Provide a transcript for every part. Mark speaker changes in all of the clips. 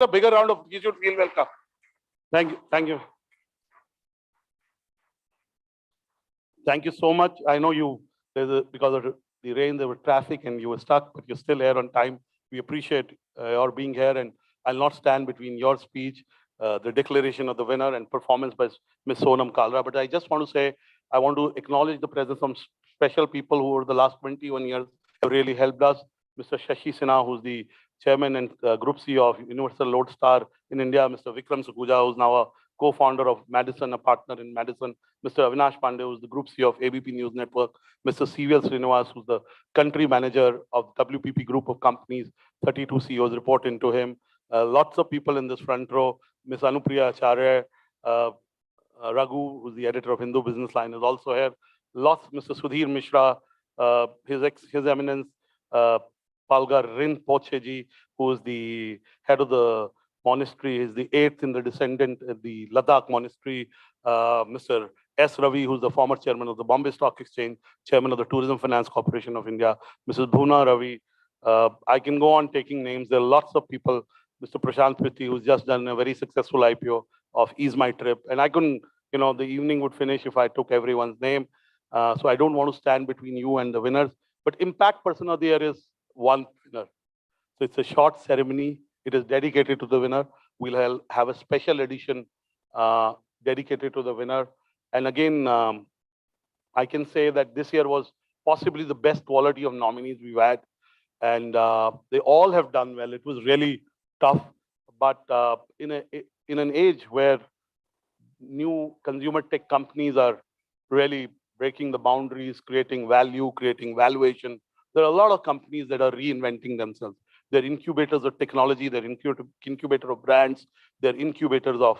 Speaker 1: A bigger round of, you should feel welcome. Thank you. Thank you. Thank you so much. I know you, because of the rain, there was traffic and you were stuck, but you're still here on time. We appreciate your being here, and I'll not stand between your speech, the declaration of the winner, and performance by Ms. Sonam Kalra. But I just want to say, I want to acknowledge the presence of special people who over the last 21 years have really helped us. Mr. Shashi Sinha, who's the chairman and group CEO of Universal Lodestar in India. Mr. Vikram Sukuja, who's now a co-founder of Madison, a partner in Madison. Mr. Avinash Pandey, who's the group CEO of ABP News Network. Mr. CVL Srinivas, who's the country manager of WPP group of companies. 32 CEOs report into him. Lots of people in this front row. Ms. Anupriya Acharya, Raghu, who's the editor of Hindu Business Line, is also here. Lots, Mr. Sudhir Mishra, His Eminence, Palgar Rinpocheji, who is the head of the monastery, is the 8th in the descendant of the Ladakh monastery. Mr. S. Ravi, who's the former chairman of the Bombay Stock Exchange, chairman of the Tourism Finance Corporation of India. Mrs. Bhuna Ravi. I can go on taking names. There are lots of people. Mr. Prashant Pitti, who's just done a very successful IPO of Ease My Trip. And I couldn't, the evening would finish if I took everyone's name. So I don't want to stand between you and the winners. But Impact Person of the Year is one winner. So it's a short ceremony. It is dedicated to the winner. We'll have a special edition dedicated to the winner. And again, I can say that this year was possibly the best quality of nominees we've had. And they all have done well. It was really tough. But in an age where new consumer tech companies are really breaking the boundaries, creating value, creating valuation, there are a lot of companies that are reinventing themselves. They're incubators of technology, they're incubator of brands, they're incubators of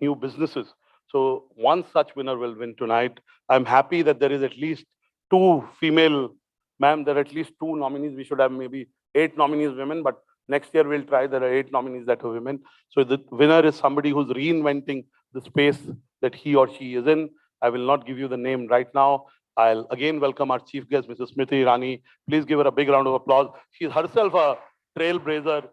Speaker 1: new businesses. So one such winner will win tonight. I'm happy that there is at least two female, ma'am, there are at least two nominees. We should have maybe 8 nominees women, but next year we'll try, there are 8 nominees that are women. So the winner is somebody who's reinventing the space that he or she is in. I will not give you the name right now. I'll again welcome our chief guest, Mrs. Smriti Irani. Please give her a big round of applause. She's herself a trailblazer.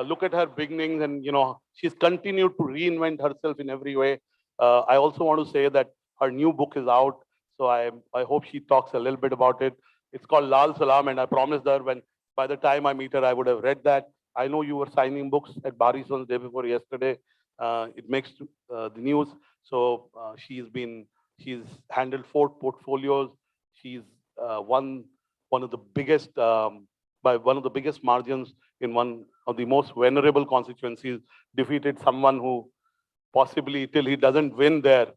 Speaker 1: Look at her beginnings, and she's continued to reinvent herself in every way. I also want to say that her new book is out, so I hope she talks a little bit about it. It's called Lal Salam, and I promised her by the time I meet her, I would have read that. I know you were signing books at Barison's day before yesterday. It makes the news. So she's handled 4 portfolios. She's won one of the biggest, by one of the biggest margins in one of the most venerable constituencies, defeated someone who possibly, till he doesn't win there,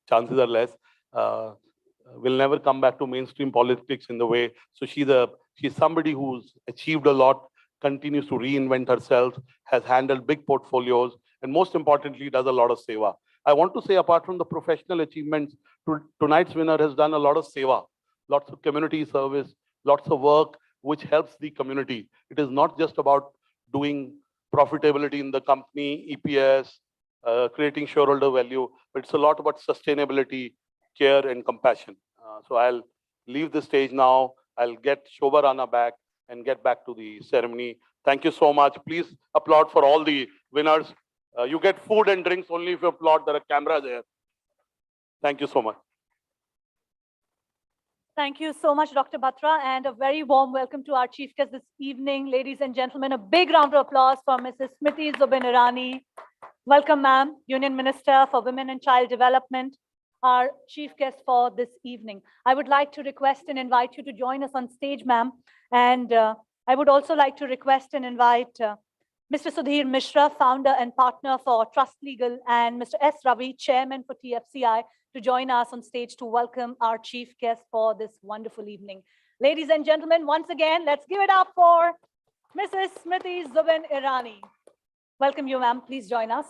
Speaker 1: chances are less, will never come back to mainstream politics in the way. So she's somebody who's achieved a lot, continues to reinvent herself, has handled big portfolios, and most importantly, does a lot of seva. I want to say, apart from the professional achievements, tonight's winner has done a lot of seva, lots of community service, lots of work which helps the community. It is not just about doing profitability in the company, EPS, creating shareholder value, but it's a lot about sustainability, care, and compassion. So I'll leave the stage now. I'll get Shobha Rana back and get back to the ceremony. Thank you so much. Please applaud for all the winners. You get food and drinks only if you applaud. There are cameras there. Thank you so much.
Speaker 2: Thank you so much, Dr. Batra, and a very warm welcome to our chief guest this evening. Ladies and gentlemen, a big round of applause for Mrs. Smriti Zubin Irani. Welcome, ma'am, Union Minister for Women and Child Development, our chief guest for this evening. I would like to request and invite you to join us on stage, ma'am. And I would also like to request and invite Mr. Sudhir Mishra, founder and partner for Trust Legal, and Mr. S. Ravi, chairman for TFCI, to join us on stage to welcome our chief guest for this wonderful evening. Ladies and gentlemen, once again, let's give it up for Mrs. Smriti Zubin Irani. Welcome you, ma'am. Please join us.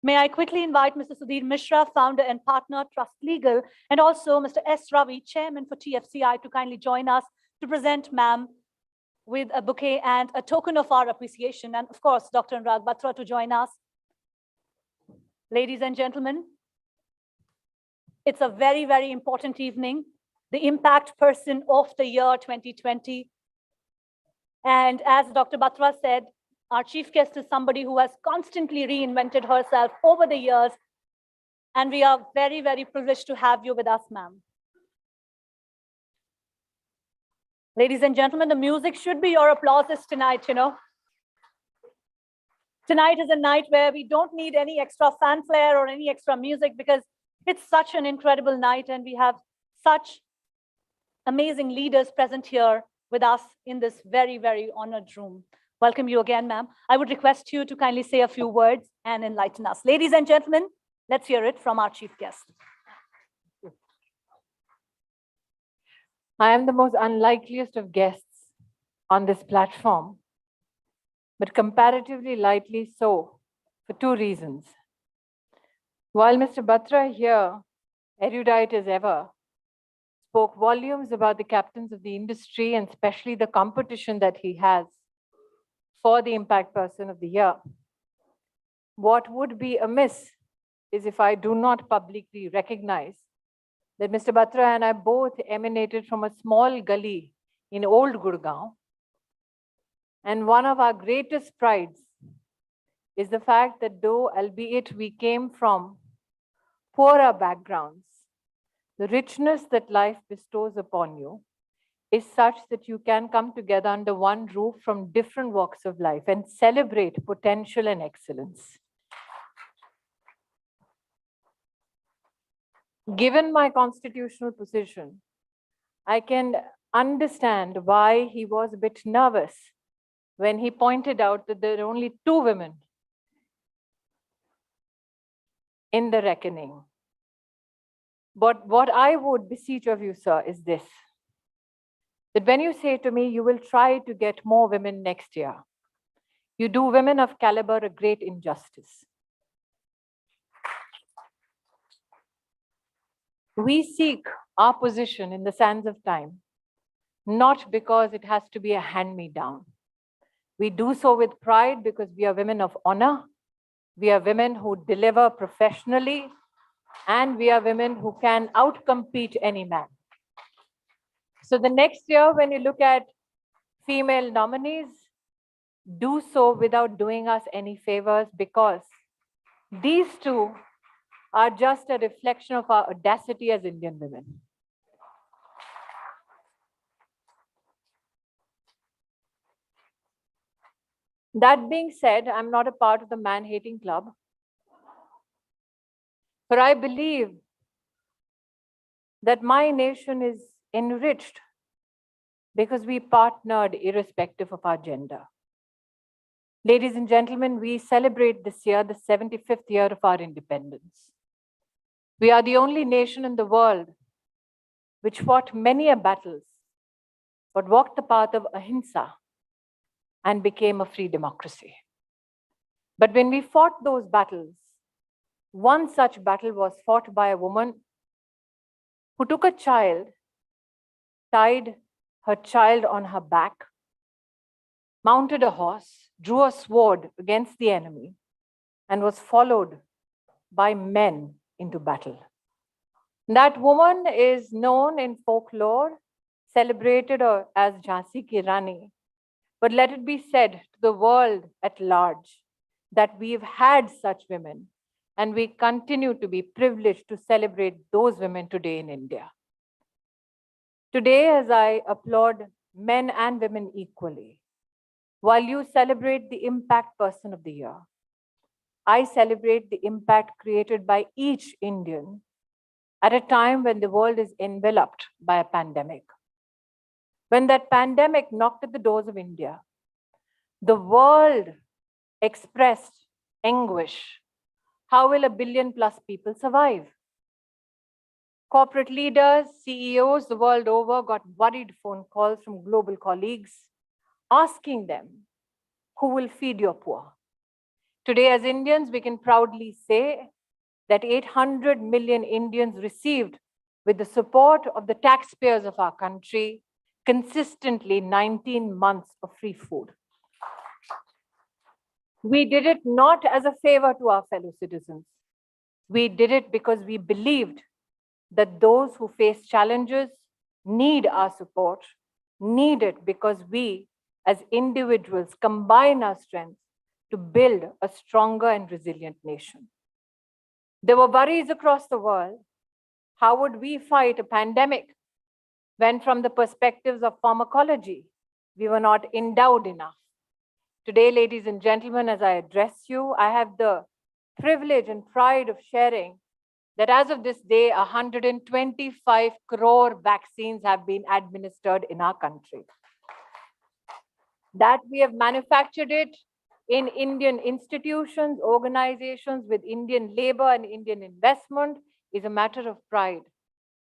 Speaker 2: May I quickly invite Mr. Sudhir Mishra, founder and partner, Trust Legal, and also Mr. S. Ravi, chairman for TFCI, to kindly join us to present ma'am with a bouquet and a token of our appreciation. And of course, Dr. Anurag Batra to join us. Ladies and gentlemen, it's a very, very important evening, the Impact Person of the Year 2020. And as Dr. Batra said, Our chief guest is somebody who has constantly reinvented herself over the years, and we are very, very privileged to have you with us, ma'am. Ladies and gentlemen, the music should be your applauses tonight, you know. Tonight is a night where we don't need any extra fanfare or any extra music because it's such an incredible night and we have such amazing leaders present here with us in this very, very honored room. Welcome you again, ma'am. I would request you to kindly say a few words and enlighten us. Ladies and gentlemen, let's hear it from our chief guest.
Speaker 3: I am the most unlikeliest of guests on this platform, but comparatively lightly so for two reasons. While Mr. Batra here, erudite as ever, spoke volumes about the captains of the industry and especially the competition that he has for the Impact Person of the Year, what would be amiss is if I do not publicly recognize that Mr. Batra and I both emanated from a small gully in Old Gurgaon. And one of our greatest prides is the fact that though, albeit we came from poorer backgrounds, the richness that life bestows upon you is such that you can come together under one roof from different walks of life and celebrate potential and excellence. Given my constitutional position, I can understand why he was a bit nervous when he pointed out that there are only two women in the reckoning. But what I would beseech of you, sir, is this, that when you say to me, you will try to get more women next year, you do women of caliber a great injustice. We seek our position in the sands of time, not because it has to be a hand-me-down. We do so with pride because we are women of honor, we are women who deliver professionally, and we are women who can outcompete any man. So the next year, when you look at female nominees, do so without doing us any favors because these two are just a reflection of our audacity as Indian women. That being said, I'm not a part of the man-hating club, but I believe that my nation is enriched because we partnered irrespective of our gender. Ladies and gentlemen, we celebrate this year the 75th year of our independence. We are the only nation in the world which fought many a battles, but walked the path of ahimsa and became a free democracy. But when we fought those battles, one such battle was fought by a woman who took a child, tied her child on her back, mounted a horse, drew a sword against the enemy, and was followed by men into battle. That woman is known in folklore, celebrated as Jhansi Ki Rani. But let it be said to the world at large that we've had such women and we continue to be privileged to celebrate those women today in India. Today, as I applaud men and women equally, while you celebrate the Impact Person of the Year, I celebrate the impact created by each Indian at a time when the world is enveloped by a pandemic. When that pandemic knocked at the doors of India, the world expressed anguish. How will 1 billion plus people survive? Corporate leaders, CEOs the world over got worried phone calls from global colleagues asking them, who will feed your poor? Today, as Indians, we can proudly say that 800 million Indians received, with the support of the taxpayers of our country, consistently 19 months of free food. We did it not as a favor to our fellow citizens. We did it because we believed that those who face challenges need our support, need it because we as individuals combine our strengths to build a stronger and resilient nation. There were worries across the world. How would we fight a pandemic when, from the perspectives of pharmacology, we were not endowed enough? Today, ladies and gentlemen, as I address you, I have the privilege and pride of sharing that as of this day, 125 crore vaccines have been administered in our country. That we have manufactured it in Indian institutions, organizations with Indian labor and Indian investment is a matter of pride.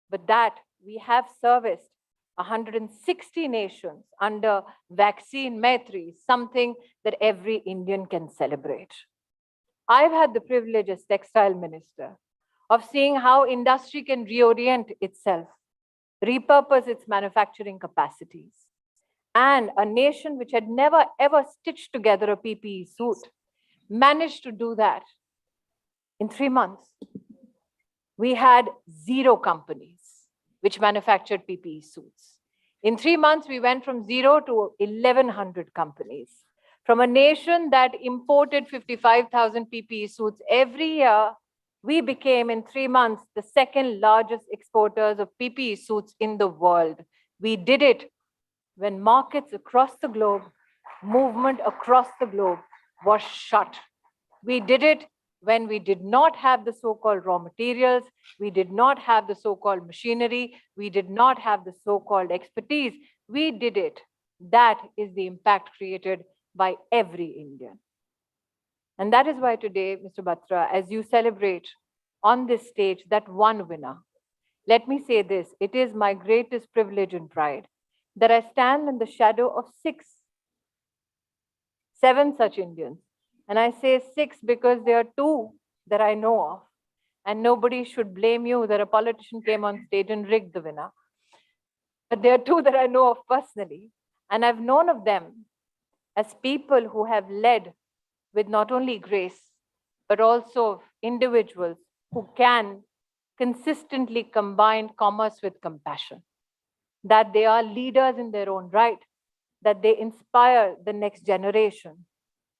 Speaker 3: But that we have serviced 160 nations under Vaccine Maitri, something that every Indian can celebrate. I've had the privilege as textile minister of seeing how industry can reorient itself, repurpose its manufacturing capacities. And a nation which had never ever stitched together a PPE suit managed to do that in 3 months. We had 0 companies which manufactured PPE suits. In 3 months, we went from 0 to 1,100 companies. From a nation that imported 55,000 PPE suits every year, we became in 3 months the second largest exporters of PPE suits in the world. We did it when markets across the globe, movement across the globe was shut. We did it when we did not have the so-called raw materials, we did not have the so-called machinery, we did not have the so-called expertise. We did it. That is the impact created by every Indian. And that is why today, Mr. Batra, as you celebrate on this stage that one winner, let me say this, it is my greatest privilege and pride that I stand in the shadow of 7 such Indians. And I say 6 because there are 2 that I know of. And nobody should blame you that a politician came on stage and rigged the winner. But there are 2 that I know of personally. And I've known of them as people who have led with not only grace, but also individuals who can consistently combine commerce with compassion. That they are leaders in their own right, that they inspire the next generation,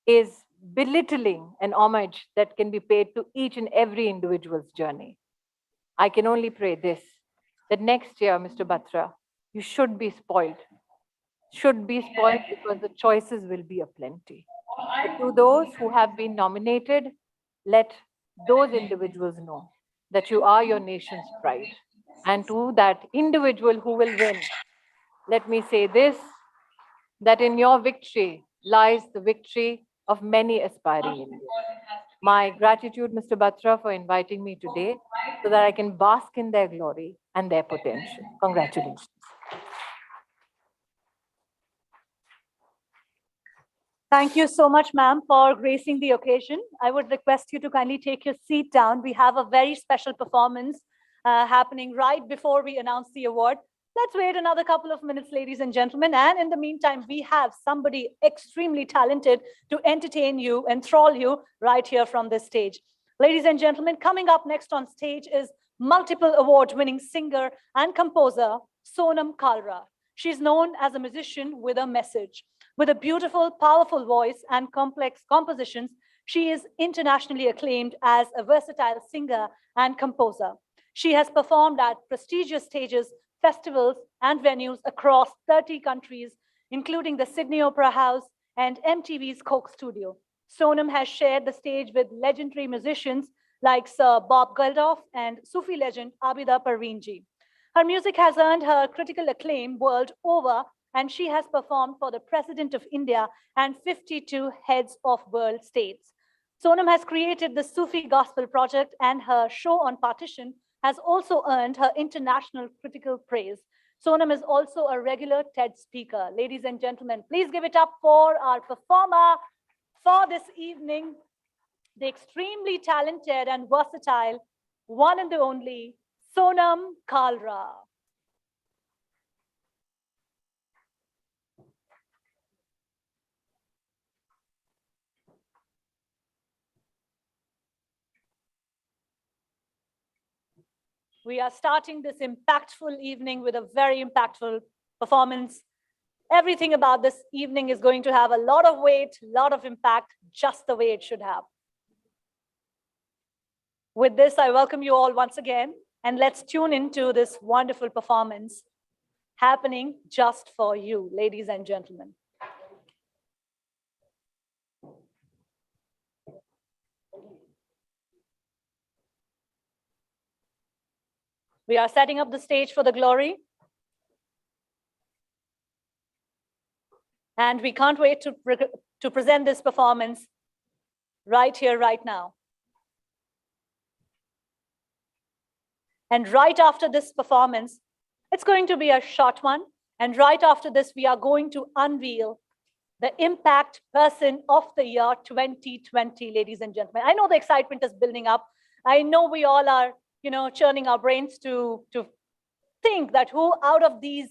Speaker 3: is belittling an homage that can be paid to each and every individual's journey. I can only pray this, that next year, Mr. Batra, you should be spoiled. Should be spoiled because the choices will be aplenty. But to those who have been nominated, let those individuals know that you are your nation's pride. And to that individual who will win, let me say this, that in your victory lies the victory of many aspiring Indians. My gratitude, Mr. Batra, for inviting me today so that I can bask in their glory and their potential. Congratulations.
Speaker 2: Thank you so much, ma'am, for gracing the occasion. I would request you to kindly take your seat down. We have a very special performance happening right before we announce the award. Let's wait another couple of minutes, ladies and gentlemen. And in the meantime, we have somebody extremely talented to entertain you, enthrall you right here from this stage. Ladies and gentlemen, coming up next on stage is multiple award-winning singer and composer, Sonam Khalra. She's known as a musician with a message. With a beautiful, powerful voice and complex compositions, she is internationally acclaimed as a versatile singer and composer. She has performed at prestigious stages, festivals, and venues across 30 countries, including the Sydney Opera House and MTV's Coke Studio. Sonam has shared the stage with legendary musicians like Sir Bob Geldof and Sufi legend Abida Parveenji. Her music has earned her critical acclaim world over, and she has performed for the President of India and 52 heads of world states. Sonam has created the Sufi Gospel Project, and her show on partition has also earned her international critical praise. Sonam is also a regular TED speaker. Ladies and gentlemen, please give it up for our performer for this evening, the extremely talented and versatile one and the only Sonam Kalra. We are starting this impactful evening with a very impactful performance. Everything about this evening is going to have a lot of weight, a lot of impact, just the way it should have. With this, I welcome you all once again, and let's tune into this wonderful performance happening just for you, ladies and gentlemen. We are setting up the stage for the glory. And we can't wait to present this performance right here, right now. And right after this performance, it's going to be a short one. And right after this, we are going to unveil the Impact Person of the Year 2020, ladies and gentlemen. I know the excitement is building up. I know we all are, churning our brains to think that who out of this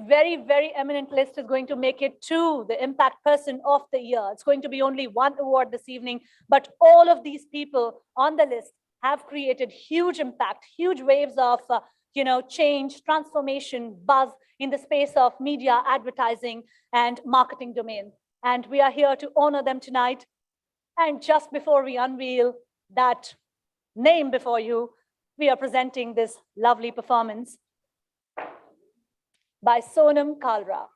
Speaker 2: very, very eminent list is going to make it to the Impact Person of the Year. It's going to be only one award this evening, but all of these people on the list have created huge impact, huge waves of change, transformation, buzz in the space of media, advertising, and marketing domain. And we are here to honor them tonight. And just before we unveil that name before you, we are presenting this lovely performance by Sonam Kalra.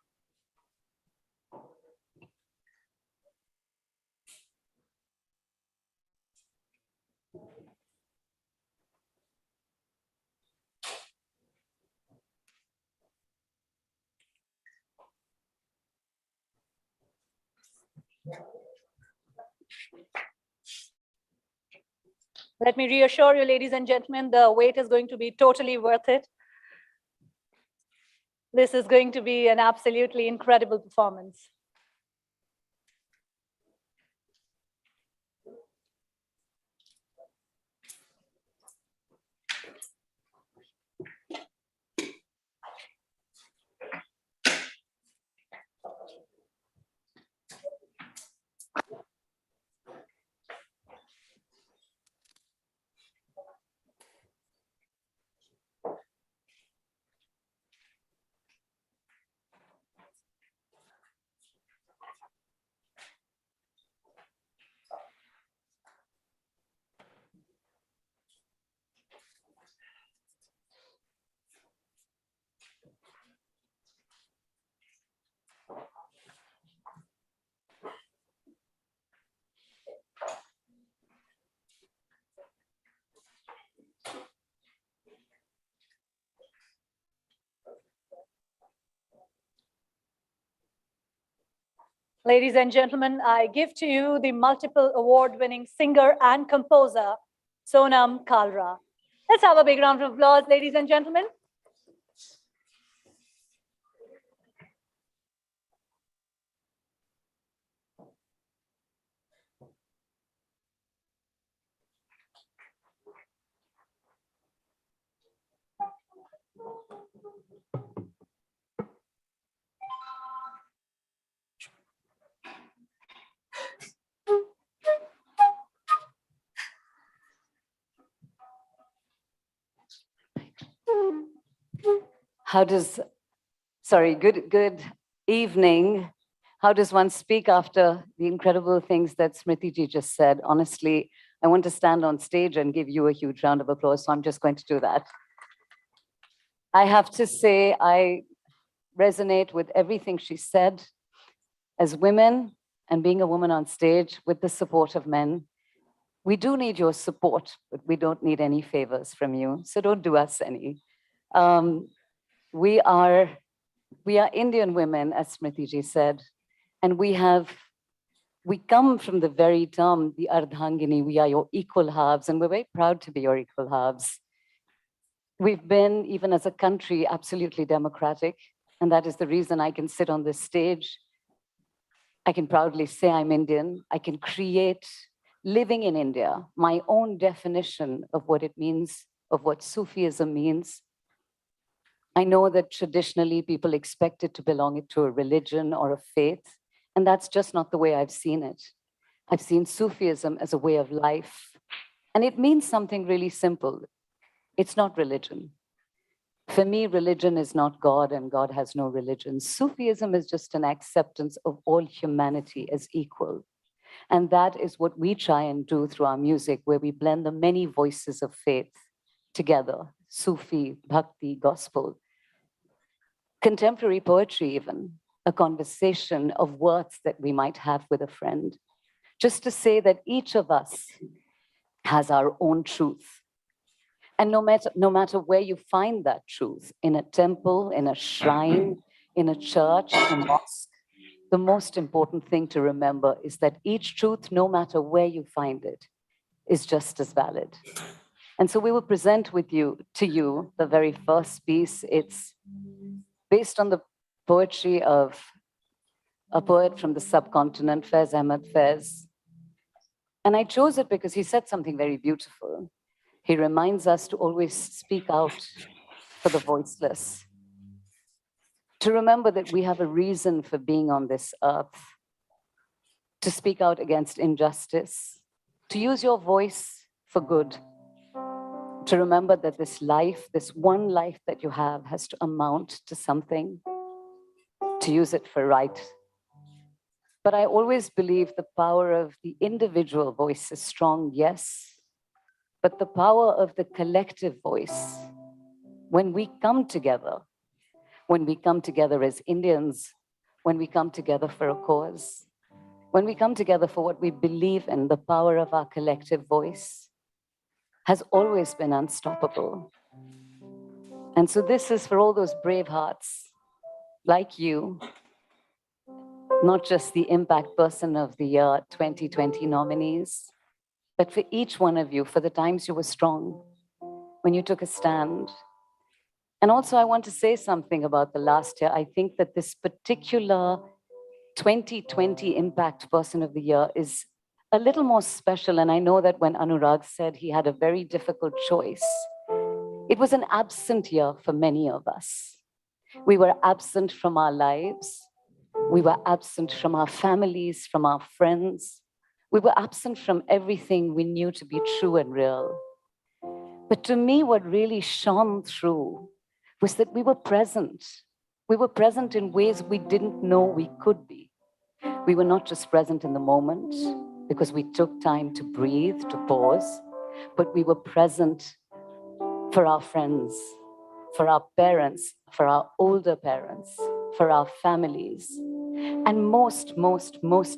Speaker 2: Let me reassure you, ladies and gentlemen, the wait is going to be totally worth it. This is going to be an absolutely incredible performance. Ladies and gentlemen, I give to you the multiple award-winning singer and composer, Sonam Khalra. Let's have a big round of applause, ladies and gentlemen.
Speaker 4: Good evening. How does one speak after the incredible things that Smriti ji just said? Honestly, I want to stand on stage and give you a huge round of applause, so I'm just going to do that. I have to say, I resonate with everything she said. As women, and being a woman on stage with the support of men, we do need your support, but we don't need any favors from you, so don't do us any. We are Indian women, as Smriti ji said, and we come from the very term, the Ardhangini, we are your equal halves, and we're very proud to be your equal halves. We've been, even as a country, absolutely democratic, and that is the reason I can sit on this stage. I can proudly say I'm Indian. I can create, living in India, my own definition of what it means, of what Sufism means. I know that traditionally people expect it to belong to a religion or a faith, and that's just not the way I've seen it. I've seen Sufism as a way of life, and it means something really simple. It's not religion. For me, religion is not God and God has no religion. Sufism is just an acceptance of all humanity as equal. And that is what we try and do through our music, where we blend the many voices of faith together, Sufi, Bhakti, gospel, contemporary poetry even, a conversation of words that we might have with a friend, just to say that each of us has our own truth. And no matter where you find that truth, in a temple, in a shrine, in a church, a mosque, the most important thing to remember is that each truth, no matter where you find it, is just as valid. And so we will present to you the very first piece. It's based on the poetry of a poet from the subcontinent, Faiz Ahmad Faiz. And I chose it because he said something very beautiful. He reminds us to always speak out for the voiceless, to remember that we have a reason for being on this earth, to speak out against injustice, to use your voice for good, to remember that this life, this one life that you have, has to amount to something, to use it for right. But I always believe the power of the individual voice is strong, yes, but the power of the collective voice, when we come together as Indians, when we come together for a cause, when we come together for what we believe in, the power of our collective voice has always been unstoppable. And so this is for all those brave hearts like you, not just the Impact Person of the Year 2020 nominees, but for each one of you, for the times you were strong, when you took a stand. And also I want to say something about the last year. I think that this particular 2020 Impact Person of the Year is a little more special. And I know that when Anurag said he had a very difficult choice, it was an absent year for many of us. We were absent from our lives. We were absent from our families, from our friends. We were absent from everything we knew to be true and real. But to me, what really shone through was that we were present. We were present in ways we didn't know we could be. We were not just present in the moment because we took time to breathe, to pause, but we were present for our friends, for our parents, for our older parents, for our families. And most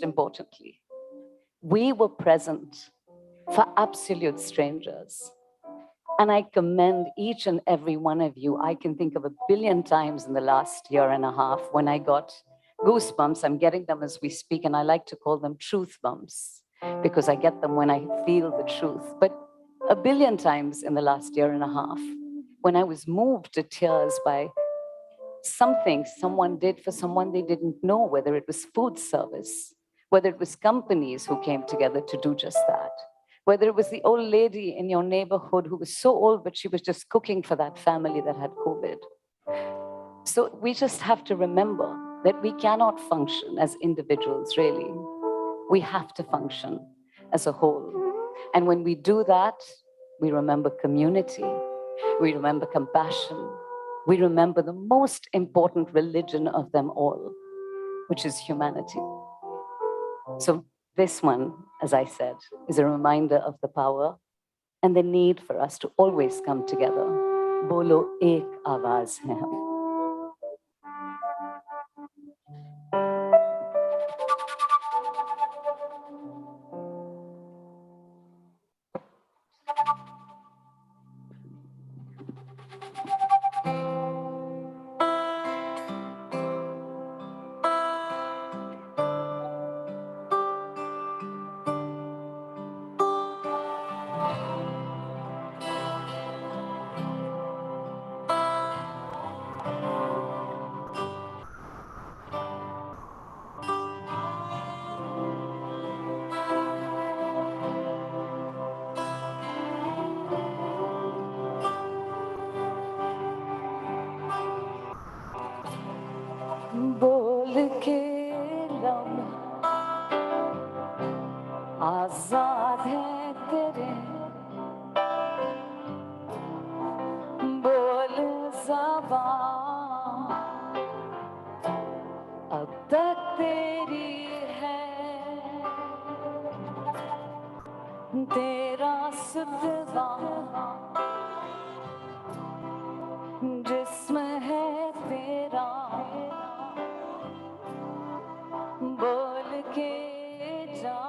Speaker 4: importantly, we were present for absolute strangers. And I commend each and every one of you. I can think of a billion times in the last year and a half when I got goosebumps. I'm getting them as we speak, and I like to call them truth bumps because I get them when I feel the truth. But a billion times in the last year and a half when I was moved to tears by something someone did for someone they didn't know, whether it was food service, whether it was companies who came together to do just that, whether it was the old lady in your neighborhood who was so old, but she was just cooking for that family that had COVID. So we just have to remember that we cannot function as individuals, really. We have to function as a whole. And when we do that, we remember community, we remember compassion, we remember the most important religion of them all, which is humanity. So this one, as I said, is a reminder of the power and the need for us to always come together. Bolo ek awaaz hai hum. तेरा सुतवा जिस्म है तेरा, बोल के जा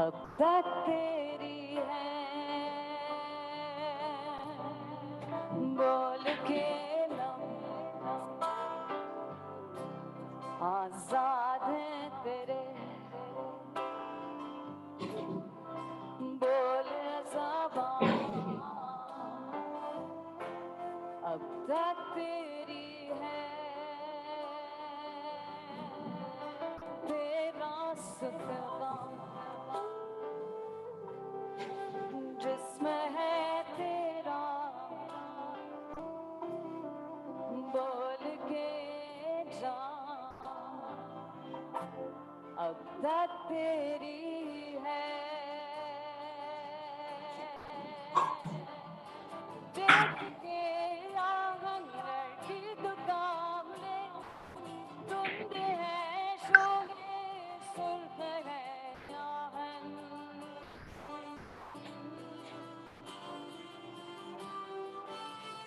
Speaker 4: अब तक तेरी है, बोल के आजाद है तेरे, बोल ज़बान अब तक तेरी है, तेरा सुतवा जिस्म है तेरा, बोल के जा अब तक तेरी है, देख के आंगन लड़की दुकान में, धुंध है शोले सुर्ख है आहन,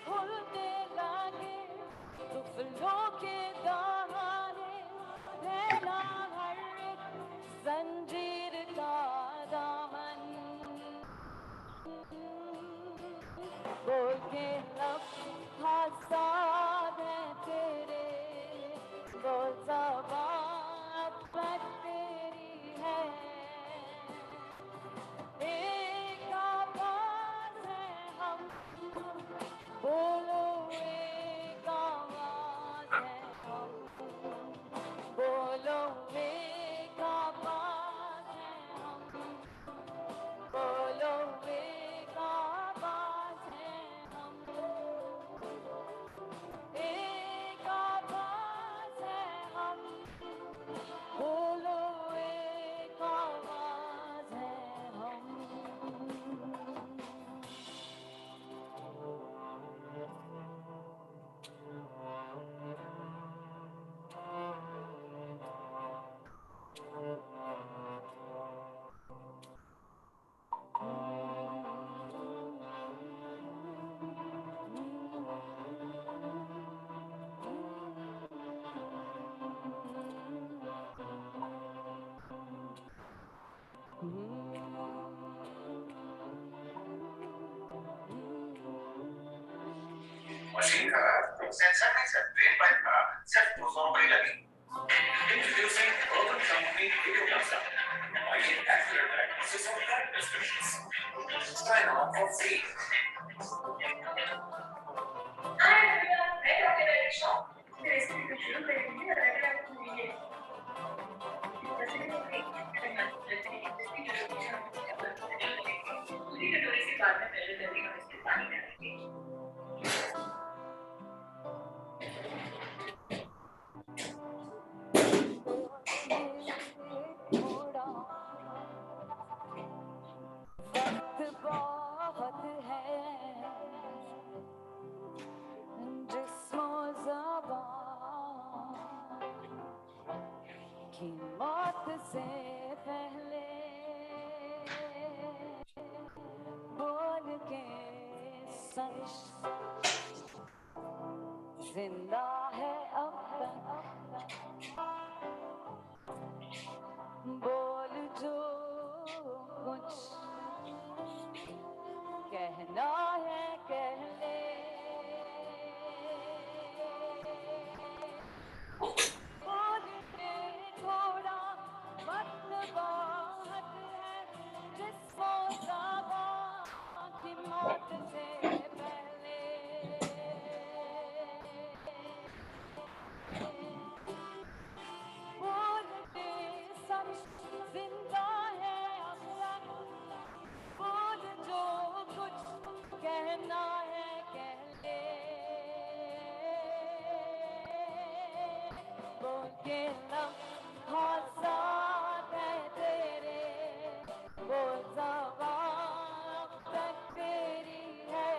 Speaker 4: खुलने लगे तुफलों के दहाने, फैला हर एक जंजीर का दामन, बोल के लब आजाद है तेरे, बोल ज़बान अब तक तेरी है, एक आवाज़ है हम, बोलो एक आवाज़ है हम, बोलो एक आवाज़ है हम, बोलो एक आवाज़ है हम, एक आवाज़ है हम, बोलो एक आवाज़ है हम।
Speaker 5: मशीन खराब, सेंसर नहीं सर, ब्रेन पाइप खराब, सिर्फ 200 रुपए लगी। Introducing Urban Company Video Plaza. Buying accurate diagnosis of blood prescriptions. Try now for free.
Speaker 6: Hi everyone, मैं डॉक्टर रवि शॉ की रेसिपी को शुरू करेंगे और अगर आपको मेरी पसंद हो गई तो रेसिपी जो पूरी कटोरी से बाद में पहले जल्दी हम इसमें पानी डालेंगे।
Speaker 4: वक्त बहुत है जिस्मो ज़बान की मौत से पहले, बोल के सच जिंदा है अब तक, बोल जो कुछ कहना है कह ले, बोल के थोड़ा वक्त बहुत है जिसको ज़बान की मौत से पहले, बोल के सच जिंदा है अब तक, बोल जो कुछ कहना है कह ले, बोल के लब आजाद है तेरे, बोल ज़बान अब तक तेरी है,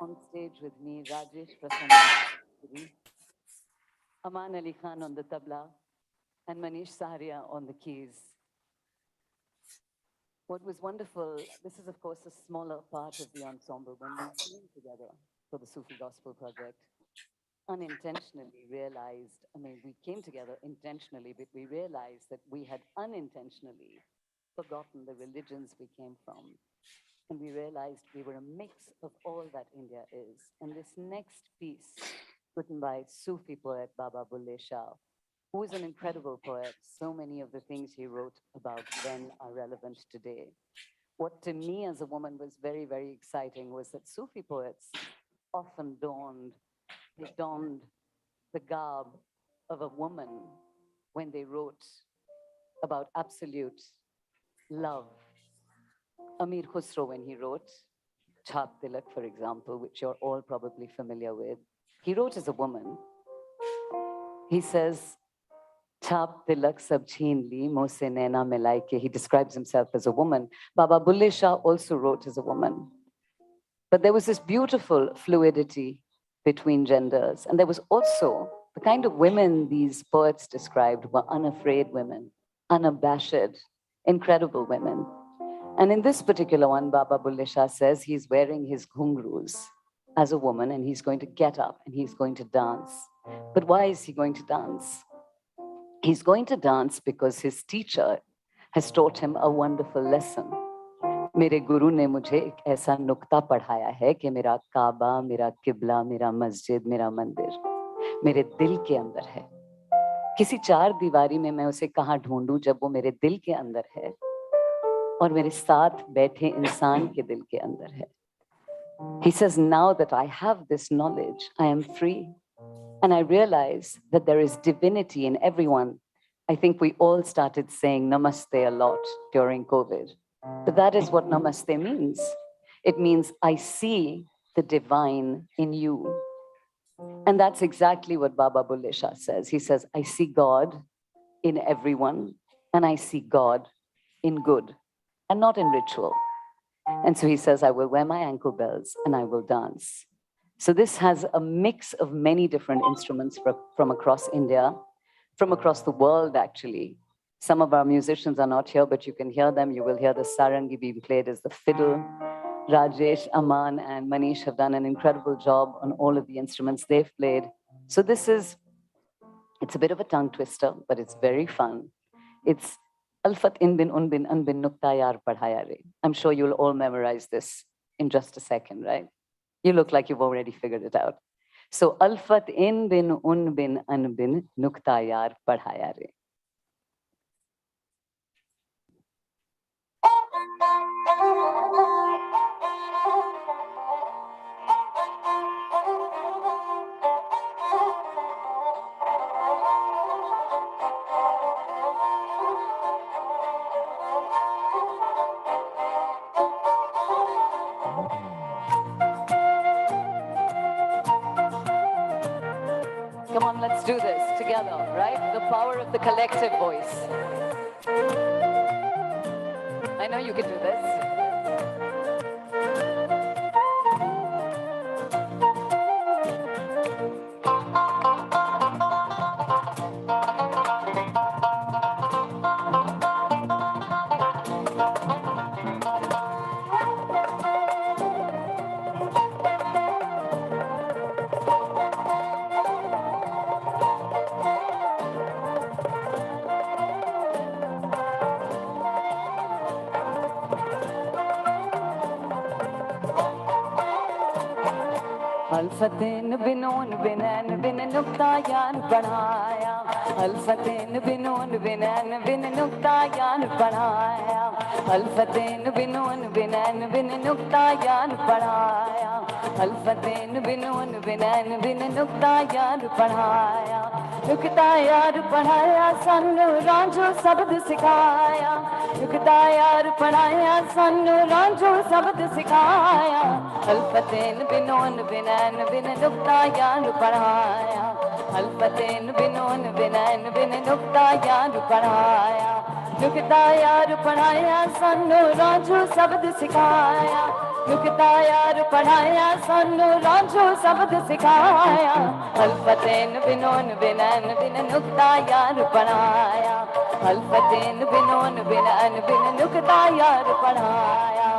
Speaker 4: on stage with me, Rajesh Prasanna, Aman Ali Khan on the tabla, and Manish Saharia on the keys. What was wonderful, this is of course a smaller part of the ensemble, when we came together for the Sufi Gospel Project, unintentionally realized, we came together intentionally, but we realized that we had unintentionally forgotten the religions we came from. And we realized we were a mix of all that India is. And this next piece, written by Sufi poet Baba Bulle Shah, who is an incredible poet. So many of the things he wrote about then are relevant today. What to me as a woman was very, very exciting was that Sufi poets often donned the garb of a woman when they wrote about absolute love. Amir Khusro, when he wrote Chhat Tilak, for example, which you're all probably familiar with, he wrote as a woman. He says, Chhat Tilak sab chheen li, moh se naina milai ke. He describes himself as a woman. Baba Bulle Shah also wrote as a woman. But there was this beautiful fluidity between genders. And there was also the kind of women these poets described were unafraid women, unabashed, incredible women. And in this particular one, Baba Bulle Shah says he's wearing his ghungroos as a woman and he's going to get up and he's going to dance. But why is he going to dance? He's going to dance because his teacher has taught him a wonderful lesson. मेरे गुरु ने मुझे एक ऐसा नुक्ता पढ़ाया है कि मेरा काबा, मेरा किबला, मेरा मस्जिद, मेरा मंदिर मेरे दिल के अंदर है. किसी चार दीवारी में मैं उसे कहाँ ढूंढूं जब वो मेरे दिल के अंदर है और मेरे साथ बैठे इंसान के दिल के अंदर है. He says, now that I have this knowledge, I am free. And I realize that there is divinity in everyone. I think we all started saying namaste a lot during COVID. But that is what namaste means. It means I see the divine in you. And that's exactly what Baba Bulle Shah says. He says, I see God in everyone, and I see God in good, and not in ritual. And so he says, I will wear my ankle bells and I will dance. So this has a mix of many different instruments from across India, from across the world, actually. Some of our musicians are not here, but you can hear them. You will hear the sarangi being played as the fiddle. Rajesh, Aman, and Manish have done an incredible job on all of the instruments they've played. So it's a bit of a tongue twister, but it's very fun. It's Alfat in bin un bin an bin nukta yar padhaya re. I'm sure you'll all memorize this in just a second, right? You look like you've already figured it out. So Alfat in bin un bin an bin nukta yar padhaya re. Come on, let's do this together, right? The power of the collective voice. I know you can do this. अल्फतेन बिनोन बिनैन बिन नुक्ता यान बढ़ाया अल्फतेन बिनोन बिनैन बिन नुक्ता यान बढ़ाया अल्फतेन बिनोन बिनैन बिन नुक्ता यान बढ़ाया अल्फतेन बिनोन बिनैन बिन नुक्ता यान बढ़ाया नुक्ता यार पढ़ाया सानू रांझो शब्द सिखाया नुक्ता यार पढ़ाया सानू रांझो शब्द सिखाया अल्फतेन बिनोन बिनैन बिन नुक्ता यान पढ़ाया अल्फतेन बिनोन बिनैन बिन नुक्ता यान पढ़ाया नुक्ता यार पढ़ाया सानू रांझो शब्द सिखाया नुकता यार पढ़ाया सानू रांझू शब्द सिखाया अल्फतेन बिनोन बिनन बिन नुकता यार पढ़ाया अल्फतेन बिनोन बिनन बिन नुकता यार पढ़ाया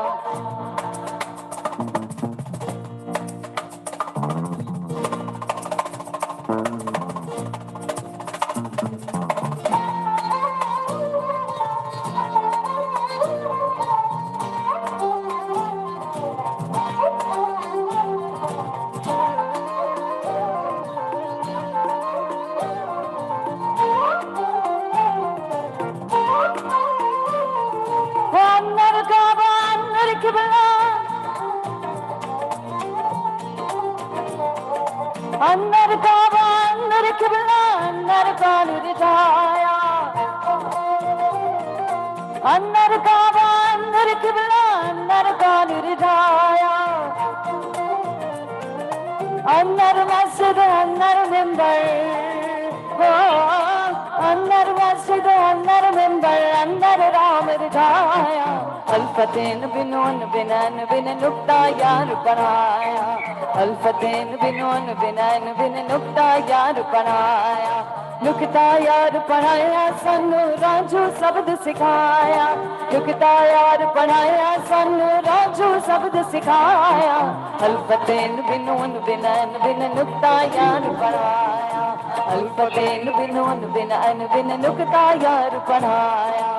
Speaker 4: अन्नर काबा अन्नर किबला अन्नर काबा अन्नर किबला अन्नर कानू रिठाया अन्नर काबा अन्नर किबला अन्नर कानू रिठाया अन्नर मस्जिद अन्नर मिंबर अन्नर मस्जिद अन्नर मिंबर अन्नर राम रिठाया अल्फतेन बिनोन बिनन बिन नुक्ता यार पढ़ाया अल्फतेन बिनोन बिनन बिन नुक्ता यार पढ़ाया नुकता यार पढ़ाया सानू रांझू शब्द सिखाया नुकता यार पढ़ाया सानू रांझू शब्द सिखाया अल्फतेन बिनोन बिनन बिन नुकता यार पढ़ाया अल्फतेन बिनोन बिनन बिन नुकता यार पढ़ाया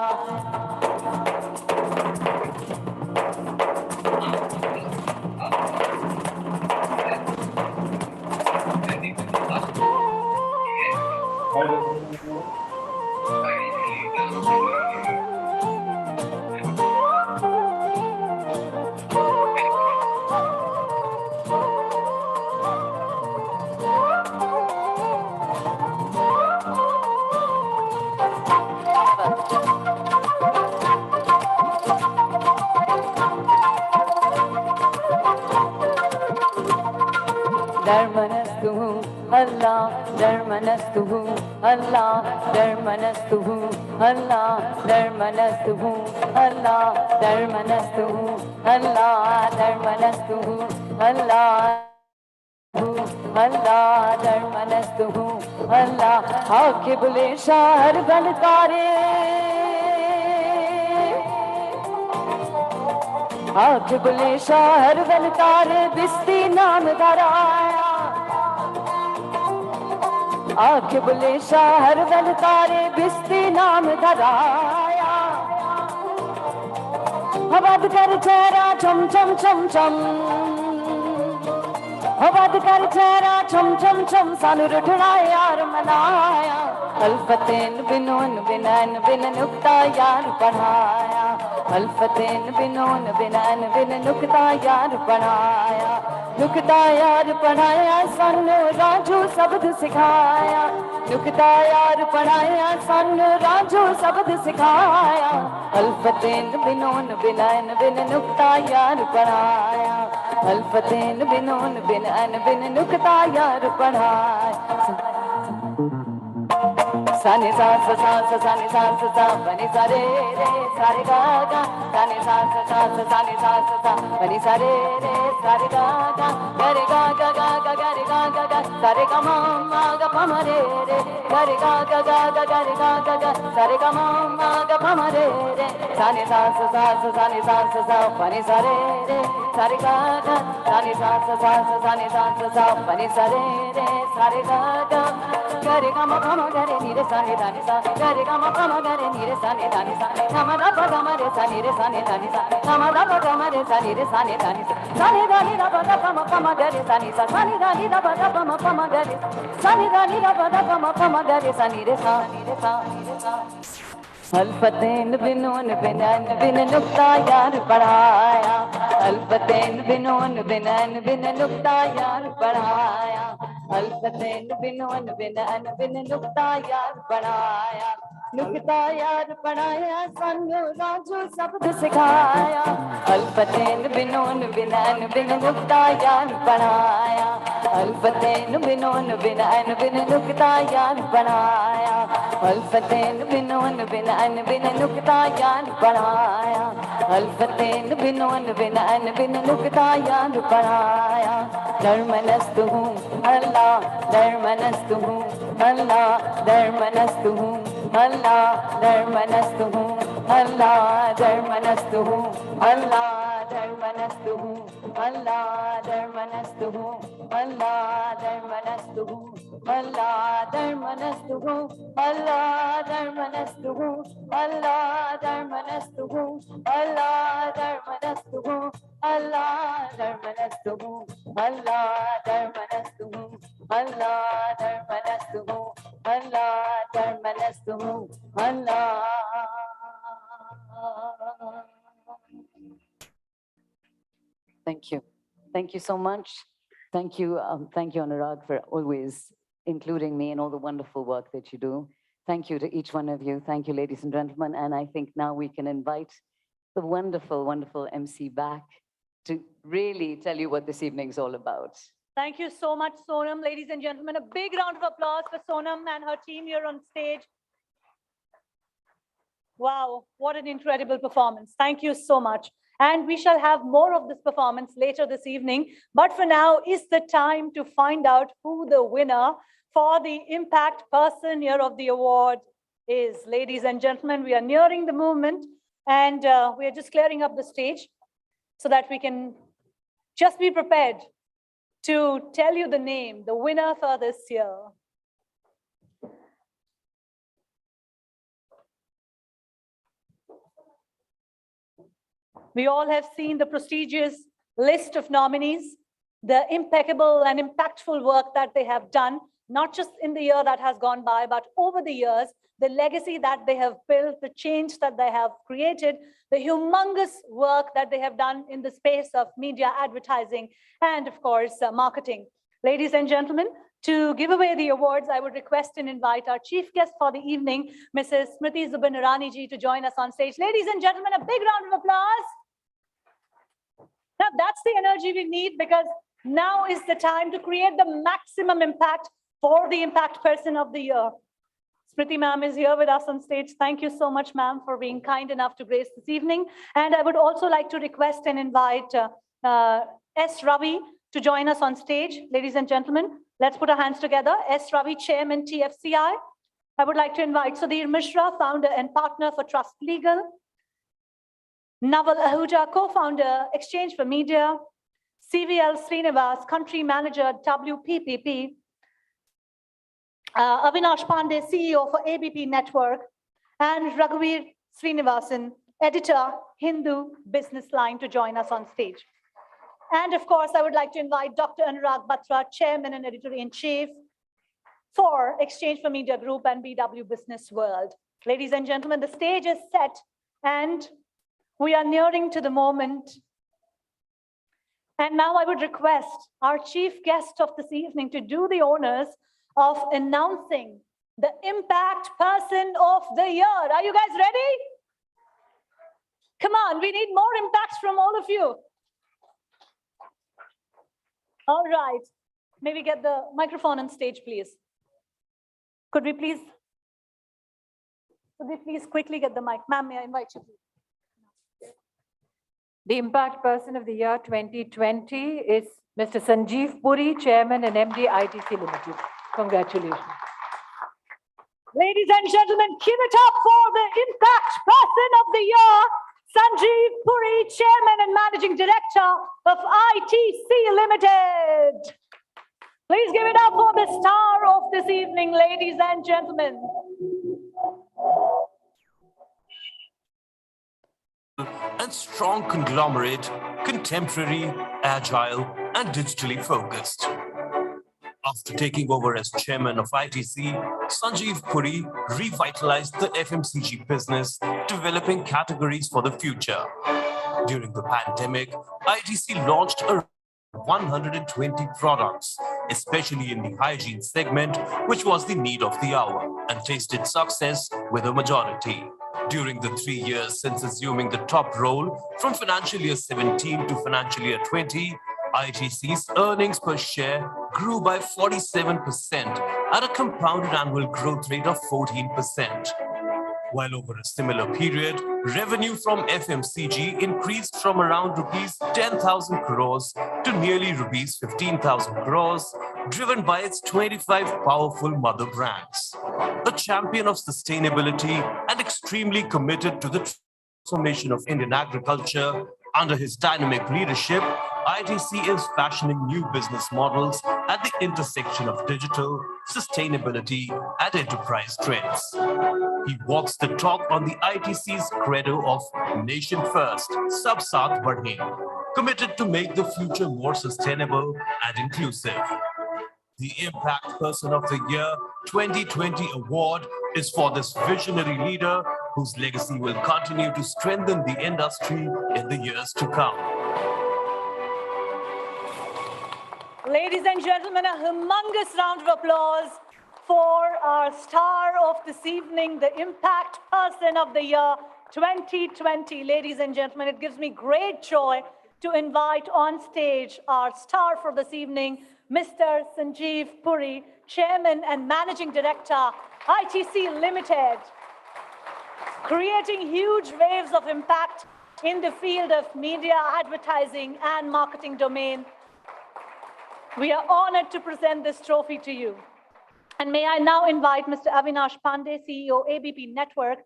Speaker 4: Dharmanastuhu Allah Dharmanastuhu Allah Dharmanastuhu Allah Dharmanastuhu Allah Dharmanastuhu Allah Dharmanastuhu Allah Allah Dharmanastuhu Allah आके बुले शहर बन तारे आँख बुले शहर बन तारे बिस्ती नाम धराया आँख बुले शहर बन तारे बिस्ती नाम धराया हवाद कर चेहरा चम चम चम चम हवाद कर चेहरा चम चम चम सानू रुठड़ा यार मनाया अल्फतेन बिनोन बिनन बिन नुक्ता यार पढ़ाया अल्फतेन बिनोन बिनन बिन नुकता यार पढ़ाया नुकता यार पढ़ाया सानू रांझू शब्द सिखाया नुकता यार पढ़ाया सानू रांझू शब्द सिखाया अल्फतेन बिनोन बिनन बिन नुकता यार पढ़ाया अल्फतेन बिनोन बिनन बिन नुकता यार पढ़ाया साने सा सा सा सा साने सा सा सा बनी सारे रे सारे गा गा साने सा सा सा सा साने सा सा सा बनी सारे रे सारे गा गा गरे गा गा गा गा गरे गा गा गा सारे गा मा मा गा पा मा रे रे गरे गा गा गा गा गरे गा गा गा सारे गा मा मा गा पा मा रे रे साने सा सा सा सा साने सा सा सा बनी सारे रे सारे गा गा साने सा सा सा सा साने सा सा सा बनी सारे रे सारे गा गा गरे गा मा पा मा गरे नी रे साने दाने सा गरे गा मा पा मा गरे नी रे साने दाने सा नमा दा पा गा मा रे साने रे साने दाने सा नमा दा पा गा मा रे साने रे साने दाने सा साने दाने दा पा गा पा मा गरे साने सा साने दाने दा पा गा पा मा गरे साने दाने दा पा गा पा मा गरे साने रे सा अल्फतेन बिनोन बिनन बिन नुक्ता यार पढ़ाया अल्फतेन बिनोन बिनन बिन नुक्ता यार पढ़ाया अल्फतेन बिनोन बिनन बिन नुक्ता यार पढ़ाया नुकता यार पढ़ाया सानू राजू शब्द सिखाया अल्फतेन बिनोन बिनैन बिन नुकता यार पढ़ाया अल्फतेन बिनोन बिनैन बिन नुकता यार पढ़ाया अल्फतेन बिनोन बिनैन बिन नुकता यार पढ़ाया अल्फतेन बिनोन बिनैन बिन नुकता यार पढ़ाया धर्मनस्तु हूँ अल्लाह धर्मनस्तु हूँ अल्लाह धर्मनस्तु हूँ अल्लाह धर्मनस्तु हूँ अल्लाह धर्मनस्तु हूँ अल्लाह धर्मनस्तु हूँ अल्लाह धर्मनस्तु हूँ अल्लाह धर्मनस्तु हूँ अल्लाह धर्मनस्तु हूँ अल्लाह धर्मनस्तु हूँ अल्लाह धर्मनस्तु हूँ अल्लाह धर्मनस्तु हूँ अल्लाह धर्मनस्तु हूँ अल्लाह धर्मनस्तु हूँ अल्लाह धर्मनस्तु हूँ अल्लाह धर्मनस्तु हूँ अल्लाह. Thank you. Thank you so much. Thank you, Anurag, for always including me in all the wonderful work that you do. Thank you to each one of you. Thank you, ladies and gentlemen. And I think now we can invite the wonderful, wonderful MC back to really tell you what this evening is all about.
Speaker 2: Thank you so much, Sonam. Ladies and gentlemen, a big round of applause for Sonam and her team here on stage. Wow, what an incredible performance. Thank you so much. And we shall have more of this performance later this evening. But for now, is the time to find out who the winner for the Impact Person Year of the Award is. Ladies and gentlemen, we are nearing the moment and we are just clearing up the stage so that we can just be prepared to tell you the name, the winner for this year. We all have seen the prestigious list of nominees, the impeccable and impactful work that they have done, not just in the year that has gone by, but over the years, the legacy that they have built, the change that they have created, the humongous work that they have done in the space of media, advertising, and of course, marketing. Ladies and gentlemen, to give away the awards, I would request and invite our chief guest for the evening, Mrs. Sriti Imam ji, to join us on stage. Ladies and gentlemen, a big round of applause. Now that's the energy we need, because now is the time to create the maximum impact for the Impact Person of the Year. Sriti ma'am is here with us on stage. Thank you so much, ma'am, for being kind enough to grace this evening. And I would also like to request and invite S. Ravi to join us on stage. Ladies and gentlemen, let's put our hands together. S. Ravi, Chairman, TFCI. I would like to invite Sudhir Mishra, founder and partner for Trust Legal. Naval Ahuja, co-founder, Exchange for Media. CVL Srinivas, country manager, WPPP. Avinash Pandey, CEO for ABP Network. And Raghuveer Srinivasan, editor, Hindu Business Line, to join us on stage. And of course, I would like to invite Dr. Anurag Batra, chairman and editor-in-chief for Exchange for Media Group and BW Business World. Ladies and gentlemen, the stage is set and we are nearing to the moment. And now I would request our chief guest of this evening to do the honors of announcing the Impact Person of the Year. Are you guys ready? Come on, we need more impacts from all of you. All right, may we get the microphone on stage, please? Could we please quickly get the mic? Ma'am, may I invite you, please?
Speaker 3: The Impact Person of the Year 2020 is Mr. Sanjeev Puri, Chairman and MD, ITC Limited. Congratulations.
Speaker 2: Ladies and gentlemen, give it up for the Impact Person of the Year, Sanjeev Puri, Chairman and Managing Director of ITC Limited. Please give it up for the star of this evening, ladies and gentlemen.
Speaker 7: And strong conglomerate, contemporary, agile, and digitally focused. After taking over as chairman of ITC, Sanjeev Puri revitalized the FMCG business, developing categories for the future. During the pandemic, ITC launched around 120 products, especially in the hygiene segment, which was the need of the hour, and tasted success with a majority. During the 3 years since assuming the top role, from financial year 17 to financial year 20, ITC's earnings per share grew by 47% at a compounded annual growth rate of 14%. While over a similar period, revenue from FMCG increased from around rupees 10,000 crores to nearly rupees 15,000 crores, driven by its 25 powerful mother brands. A champion of sustainability and extremely committed to the transformation of Indian agriculture, under his dynamic leadership, ITC is fashioning new business models at the intersection of digital, sustainability, and enterprise trends. He walks the talk on the ITC's credo of Nation First, Sab Saath Badhe, committed to make the future more sustainable and inclusive. The Impact Person of the Year 2020 award is for this visionary leader whose legacy will continue to strengthen the industry in the years to come.
Speaker 2: Ladies and gentlemen, a humongous round of applause for our star of this evening, the Impact Person of the Year 2020. Ladies and gentlemen, it gives me great joy to invite on stage our star for this evening, Mr. Sanjeev Puri, Chairman and Managing Director, ITC Limited, creating huge waves of impact in the field of media, advertising, and marketing domain. We are honored to present this trophy to you. And may I now invite Mr. Avinash Pandey, CEO, ABP Network,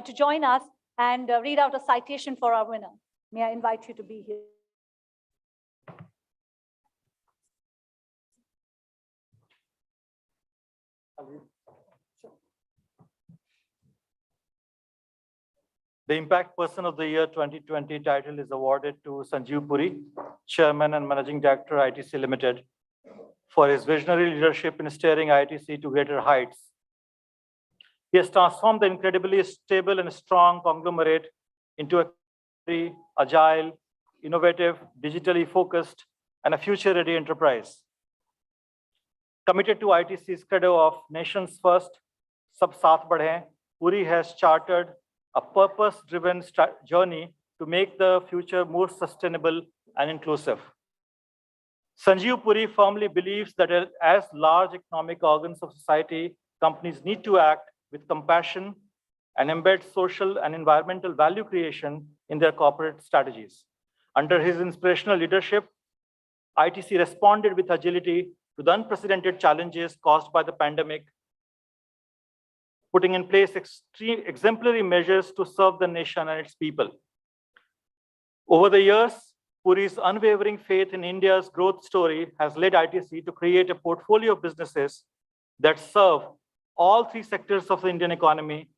Speaker 2: to join us and read out a citation for our winner. May I invite you to be here?
Speaker 8: The Impact Person of the Year 2020 title is awarded to Sanju Puri, Chairman and Managing Director, ITC Limited, for his visionary leadership in steering ITC to greater heights. He has transformed the incredibly stable and strong conglomerate into a very agile, innovative, digitally focused, and a future-ready enterprise. Committed to ITC's credo of nations first, sab saath badhe, Puri has chartered a purpose-driven journey to make the future more sustainable and inclusive. Sanjeev Puri firmly believes that as large economic organs of society, companies need to act with compassion and embed social and environmental value creation in their corporate strategies. Under his inspirational leadership, ITC responded with agility to the unprecedented challenges caused by the pandemic, putting in place exemplary measures to serve the nation and its people. Over the years, Puri's unwavering faith in India's growth story has led ITC to create a portfolio of businesses that serve all three sectors of the Indian economy,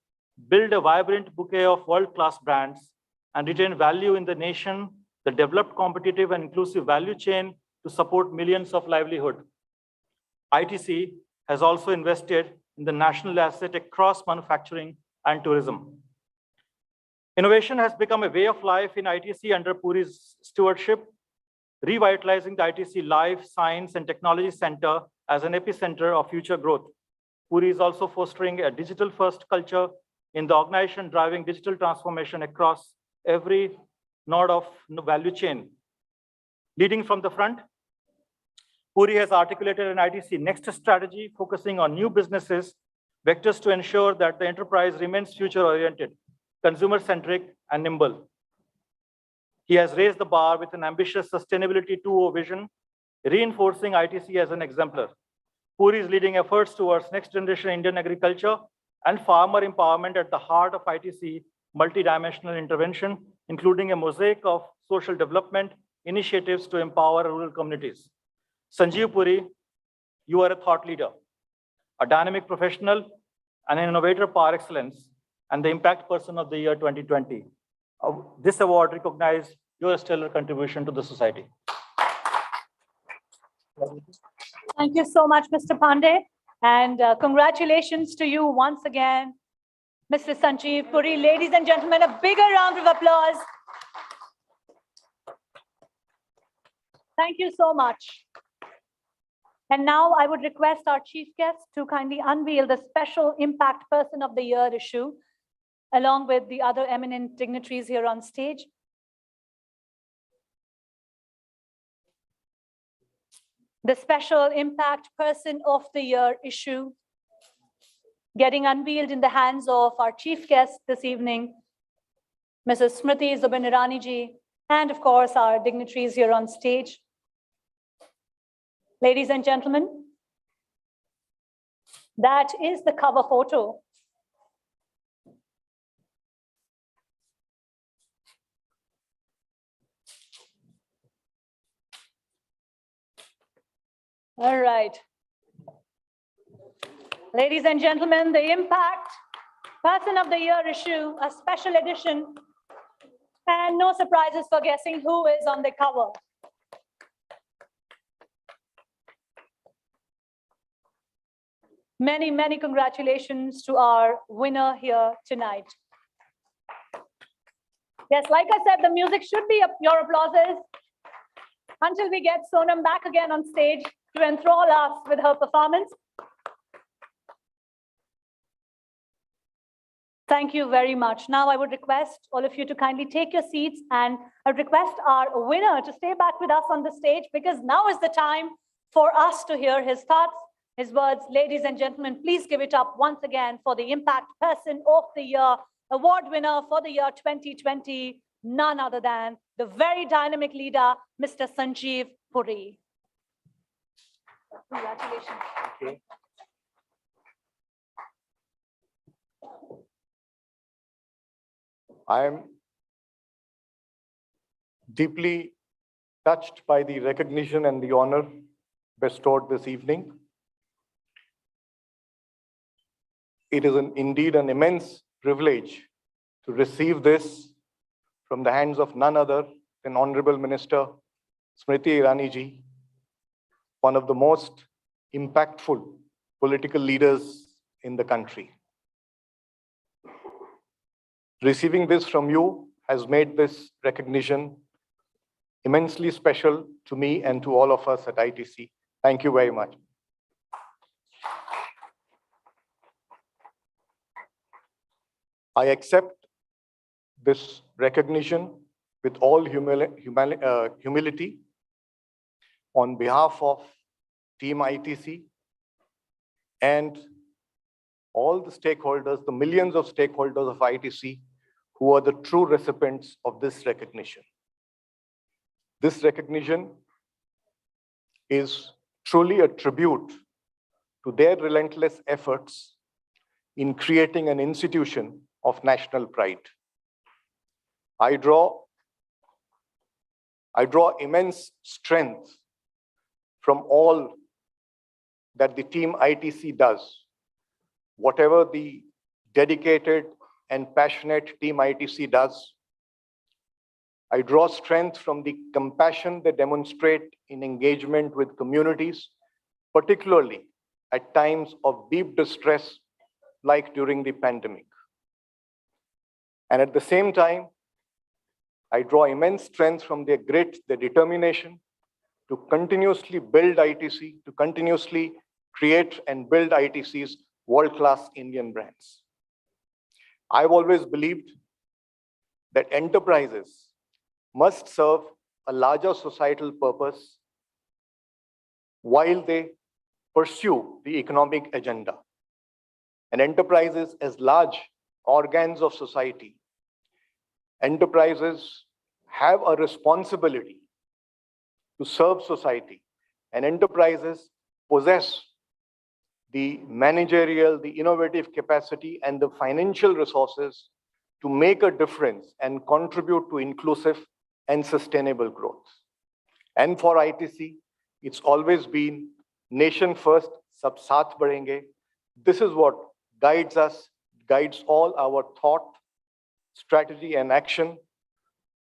Speaker 8: build a vibrant bouquet of world-class brands, and retain value in the nation, the developed, competitive, and inclusive value chain to support millions of livelihood. ITC has also invested in the national asset across manufacturing and tourism. Innovation has become a way of life in ITC under Puri's stewardship, revitalizing the ITC Life Science and Technology Center as an epicenter of future growth. Puri is also fostering a digital-first culture in the organization, driving digital transformation across every node of the value chain. Leading from the front, Puri has articulated an ITC Next strategy focusing on new businesses, vectors to ensure that the enterprise remains future-oriented, consumer-centric, and nimble. He has raised the bar with an ambitious Sustainability 2.0 vision, reinforcing ITC as an exemplar. Puri is leading efforts towards next-generation Indian agriculture and farmer empowerment at the heart of ITC multidimensional intervention, including a mosaic of social development initiatives to empower rural communities. Sanjeev Puri, you are a thought leader, a dynamic professional, and an innovator par excellence, and the Impact Person of the Year 2020. This award recognizes your stellar contribution to the society.
Speaker 2: Thank you so much, Mr. Pandey. And congratulations to you once again, Mr. Sanjeev Puri. Ladies and gentlemen, a bigger round of applause. Thank you so much. And now I would request our chief guest to kindly unveil the Special Impact Person of the Year issue, along with the other eminent dignitaries here on stage. The Special Impact Person of the Year issue getting unveiled in the hands of our chief guest this evening, Mrs. Sriti Imam ji, and of course our dignitaries here on stage. Ladies and gentlemen, that is the cover photo. All right. Ladies and gentlemen, the Impact Person of the Year issue, a special edition, and no surprises for guessing who is on the cover. Many, many congratulations to our winner here tonight. Yes, like I said, the music should be your applauses until we get Sonam back again on stage to enthrall us with her performance. Thank you very much. Now I would request all of you to kindly take your seats, and I would request our winner to stay back with us on the stage, because now is the time for us to hear his thoughts, his words. Ladies and gentlemen, please give it up once again for the Impact Person of the Year award winner for the year 2020, none other than the very dynamic leader, Mr. Sanjeev Puri. Congratulations.
Speaker 9: Okay. I am deeply touched by the recognition and the honor bestowed this evening. It is indeed an immense privilege to receive this from the hands of none other than Honorable Minister Sriti Imam ji, one of the most impactful political leaders in the country. Receiving this from you has made this recognition immensely special to me and to all of us at ITC. Thank you very much. I accept this recognition with all humility on behalf of Team ITC and all the stakeholders, the millions of stakeholders of ITC who are the true recipients of this recognition. This recognition is truly a tribute to their relentless efforts in creating an institution of national pride. I draw immense strength from all that the Team ITC does. Whatever the dedicated and passionate Team ITC does, I draw strength from the compassion they demonstrate in engagement with communities, particularly at times of deep distress, like during the pandemic. And at the same time, I draw immense strength from their grit, their determination to continuously build ITC, to continuously create and build ITC's world-class Indian brands. I've always believed that enterprises must serve a larger societal purpose while they pursue the economic agenda. And enterprises, as large organs of society, enterprises have a responsibility to serve society, and enterprises possess the managerial, the innovative capacity, and the financial resources to make a difference and contribute to inclusive and sustainable growth. And for ITC, it's always been nation first, sab saath badhenge. This is what guides us, guides all our thought, strategy, and action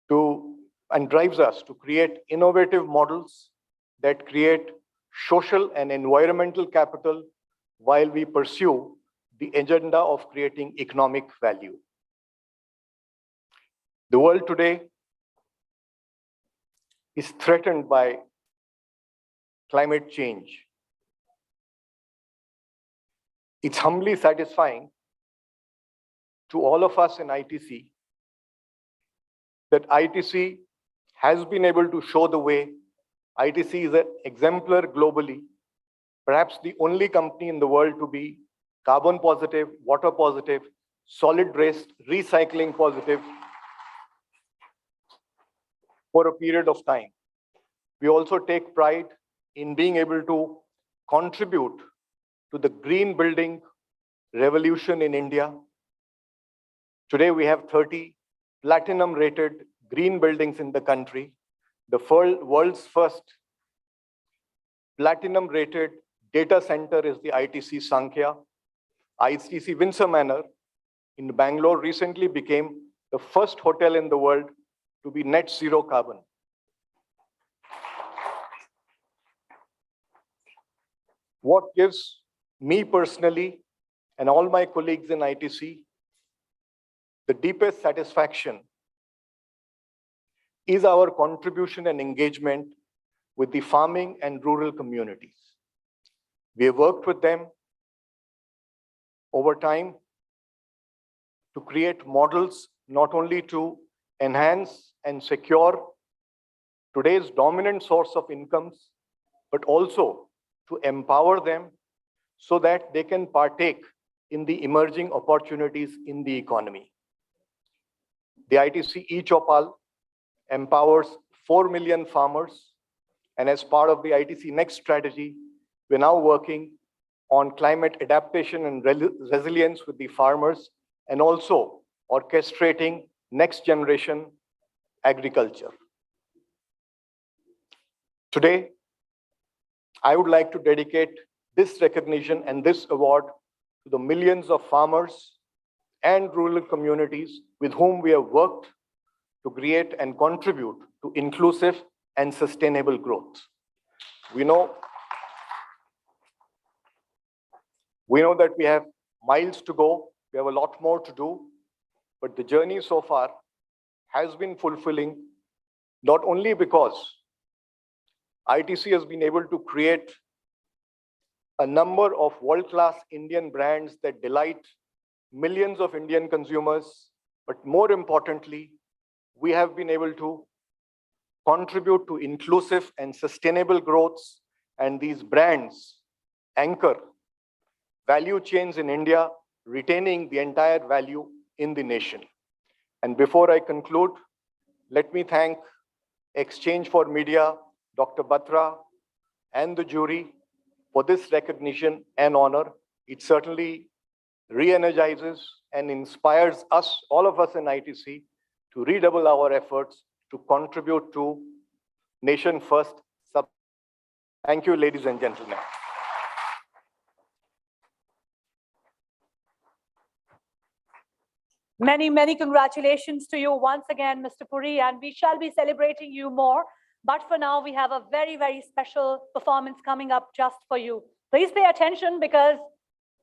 Speaker 9: and drives us to create innovative models that create social and environmental capital while we pursue the agenda of creating economic value. The world today is threatened by climate change, It's humbly satisfying to all of us in ITC that ITC has been able to show the way. ITC is an exemplar globally, perhaps the only company in the world to be carbon positive, water positive, solid waste, recycling positive for a period of time. We also take pride in being able to contribute to the green building revolution in India. Today, we have 30 platinum rated green buildings in the country. The world's first platinum rated data center is the ITC Sankhya. ITC Windsor Manor in Bangalore recently became the first hotel in the world to be net zero carbon. What gives me personally and all my colleagues in ITC the deepest satisfaction is our contribution and engagement with the farming and rural communities. We have worked with them over time to create models not only to enhance and secure today's dominant source of incomes, but also to empower them so that they can partake in the emerging opportunities in the economy. The ITC eChopal empowers 4 million farmers, and as part of the ITC Next strategy, we're now working on climate adaptation and resilience with the farmers, and also orchestrating next generation agriculture. Today, I would like to dedicate this recognition and this award to the millions of farmers and rural communities with whom we have worked to create and contribute to inclusive and sustainable growth. We know that we have miles to go, we have a lot more to do, but the journey so far has been fulfilling, not only because ITC has been able to create a number of world-class Indian brands that delight millions of Indian consumers, but more importantly, we have been able to contribute to inclusive and sustainable growths, and these brands anchor value chains in India, retaining the entire value in the nation. And before I conclude, let me thank Exchange for Media, Dr. Batra, and the jury for this recognition and honor. It certainly re-energizes and inspires us, all of us in ITC, to redouble our efforts to contribute to nation first. Thank you, ladies and gentlemen.
Speaker 2: Many, many congratulations to you once again, Mr. Puri, and we shall be celebrating you more. But for now, we have a very, very special performance coming up just for you. Please pay attention because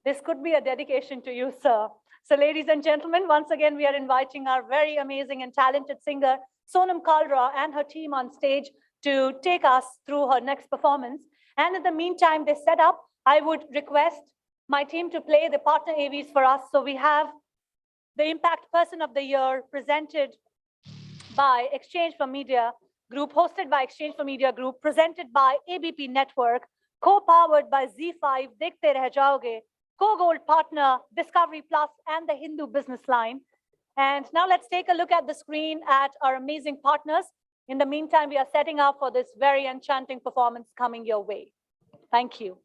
Speaker 2: this could be a dedication to you, sir. So ladies and gentlemen, once again, we are inviting our very amazing and talented singer, Sonam Kalra, and her team on stage to take us through her next performance. And in the meantime, they set up, I would request my team to play the partner AVs for us. So we have the Impact Person of the Year presented by Exchange for Media Group, hosted by Exchange for Media Group, presented by ABP Network, co-powered by Z5, Dekhte Reh Jaoge, co-gold partner, Discovery Plus, and the Hindu Business Line. And now let's take a look at the screen at our amazing partners. In the meantime, we are setting up for this very enchanting performance coming your way. Thank you.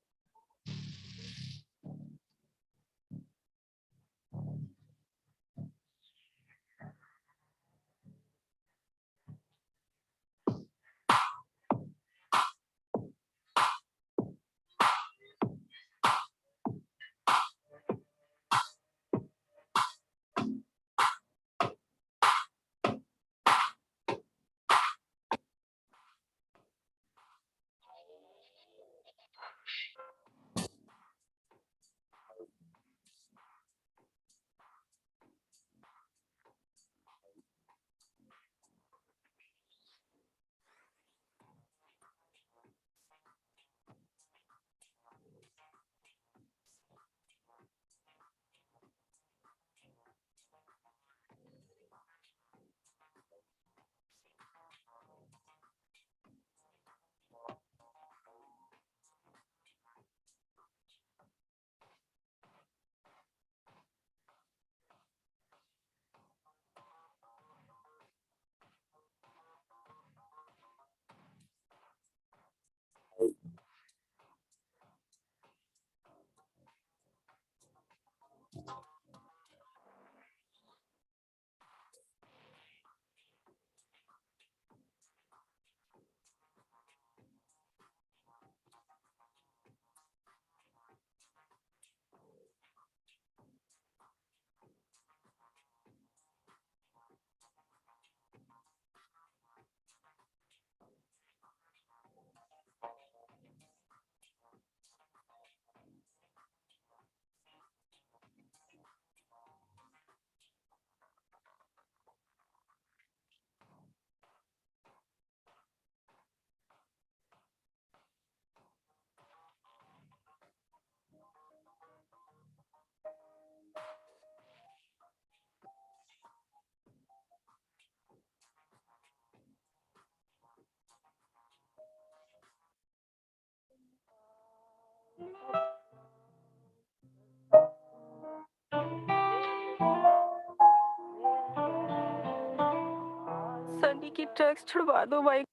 Speaker 6: Sunny की trucks छुड़वा दो भाई।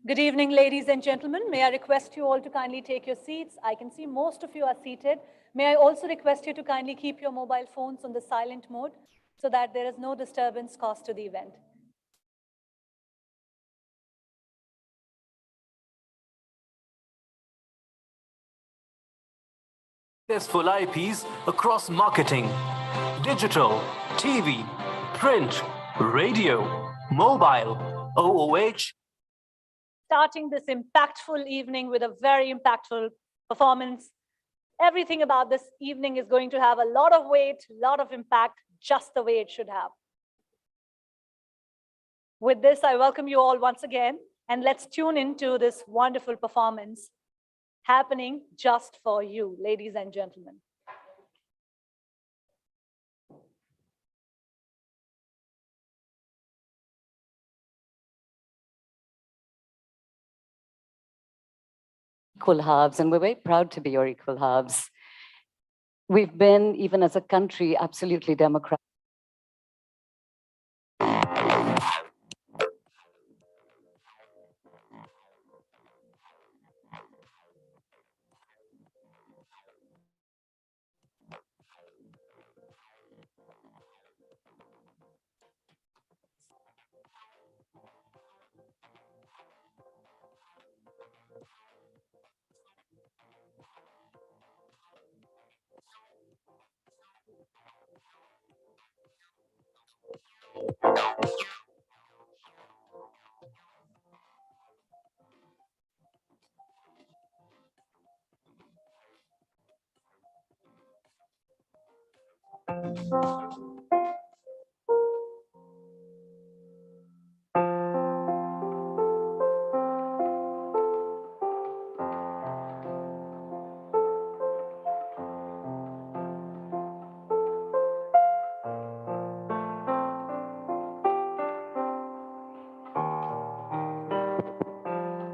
Speaker 2: Good evening, ladies and gentlemen. May I request you all to kindly take your seats? I can see most of you are seated. May I also request you to kindly keep your mobile phones on the silent mode so that there is no disturbance caused to the event.
Speaker 7: Successful IPs across marketing, digital, TV, print, radio, mobile, OOH,
Speaker 2: Starting this impactful evening with a very impactful performance. Everything about this evening is going to have a lot of weight, a lot of impact, just the way it should have. With this, I welcome you all once again, and let's tune into this wonderful performance happening just for you, ladies and gentlemen.
Speaker 4: Equal halves, and we're very proud to be your equal halves. We've been, even as a country, absolutely democratic.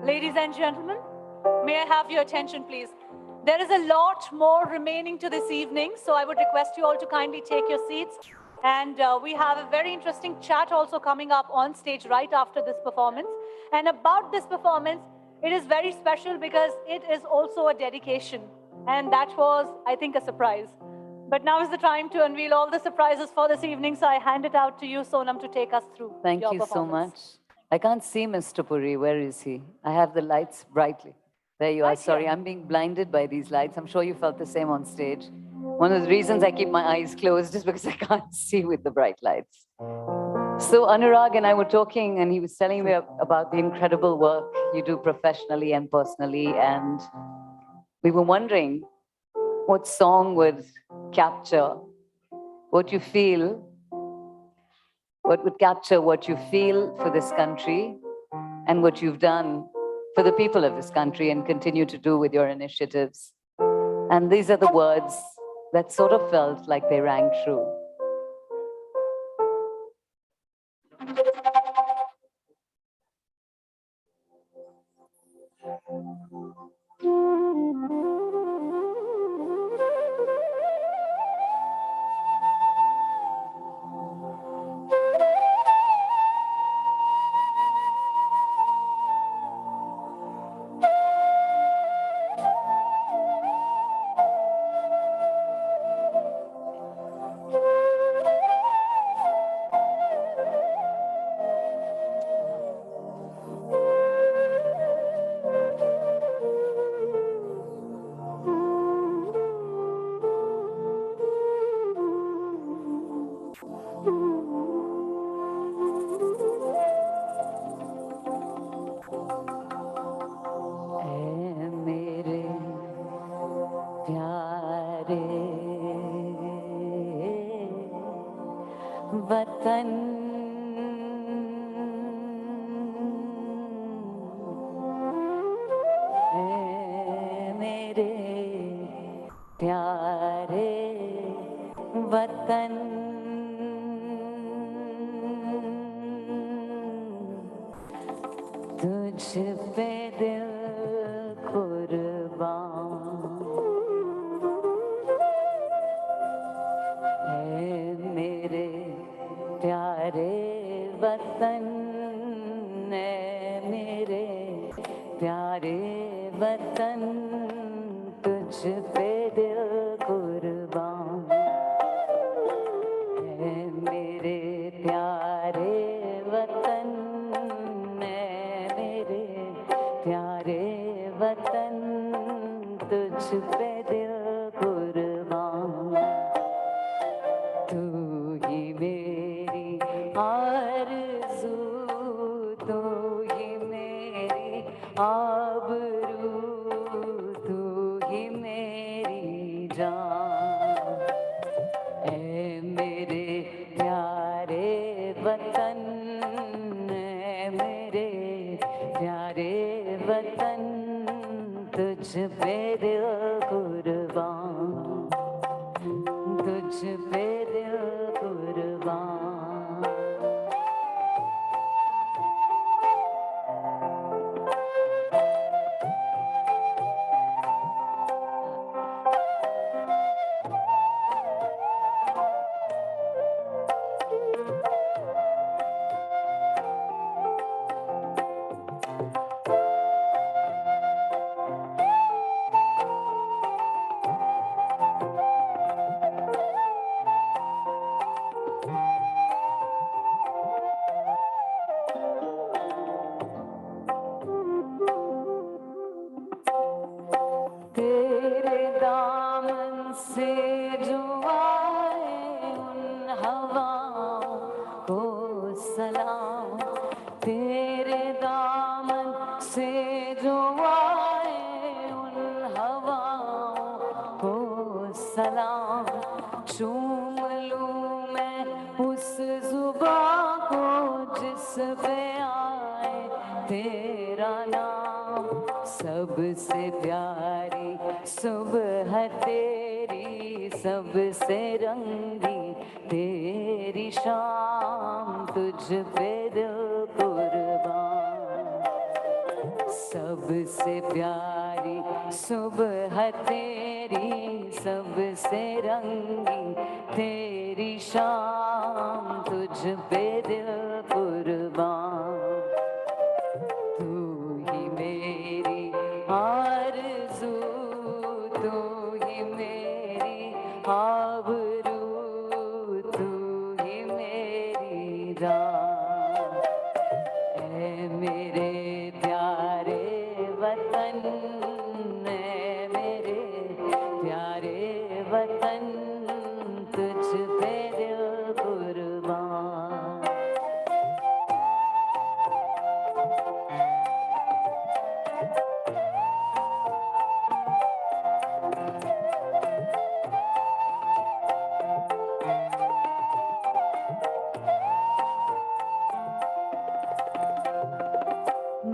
Speaker 2: Ladies and gentlemen, may I have your attention, please? There is a lot more remaining to this evening, so I would request you all to kindly take your seats. And we have a very interesting chat also coming up on stage right after this performance. And about this performance, it is very special because it is also a dedication. And that was, I think, a surprise. But now is the time to unveil all the surprises for this evening, so I hand it out to you, Sonam, to take us through
Speaker 4: Thank
Speaker 2: your
Speaker 4: you so
Speaker 2: performance.
Speaker 4: much. I can't see Mr. Puri. Where is he? I have the lights brightly. There you are.
Speaker 2: Right
Speaker 4: Sorry,
Speaker 2: here.
Speaker 4: I'm being blinded by these lights. I'm sure you felt the same on stage. One of the reasons I keep my eyes closed is because I can't see with the bright lights. So Anurag and I were talking, and he was telling me about the incredible work you do professionally and personally. And we were wondering what song would capture what you feel, what would capture what you feel for this country and what you've done for the people of this country and continue to do with your initiatives. And these are the words that sort of felt like they rang true. वतन मेरे प्यारे वतन तुझ पे दिल खुद तुझ पे दिल कुर्बान है मेरे प्यारे वतन, है मेरे प्यारे वतन, तुझ पे दिल कुर्बान। तू ही मेरी आरज़ू, तू ही मेरी आबरू, तू ही मेरी जान। ऐ मेरे प्यारे वतन, ऐ मेरे प्यारे वतन, तुझ पे दिल कुर्बान, तुझ पे दिल कुर्बान। तेरे दामन से जो आए उन हवाओं को सलाम, तेरे दामन से जो आए उन हवाओं को सलाम। चूम लूं मैं उस जुबां को जिस पे आए तेरा नाम। सबसे प्यारी सुबह तेरी, सबसे रंगी तेरी शाम, तुझ पे दिल कुर्बान। सबसे प्यारी सुबह तेरी, सबसे रंगी तेरी शाम, तुझ पे दिल कुर्बान। तू ही मेरी आरज़ू, तू ही मेरी आबरू, तू ही मेरी जान। ऐ मेरे प्यारे वतन, ऐ मेरे प्यारे वतन, तुझ पे दिल कुर्बान।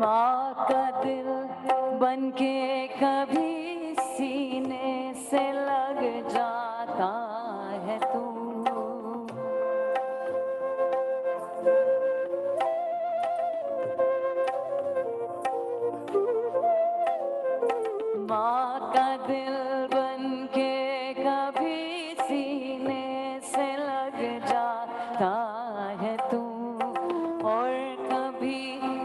Speaker 4: माँ का दिल बनके कभी सीने से लग जाता है तू। माँ का दिल बनके कभी सीने से लग जाता है तू, और कभी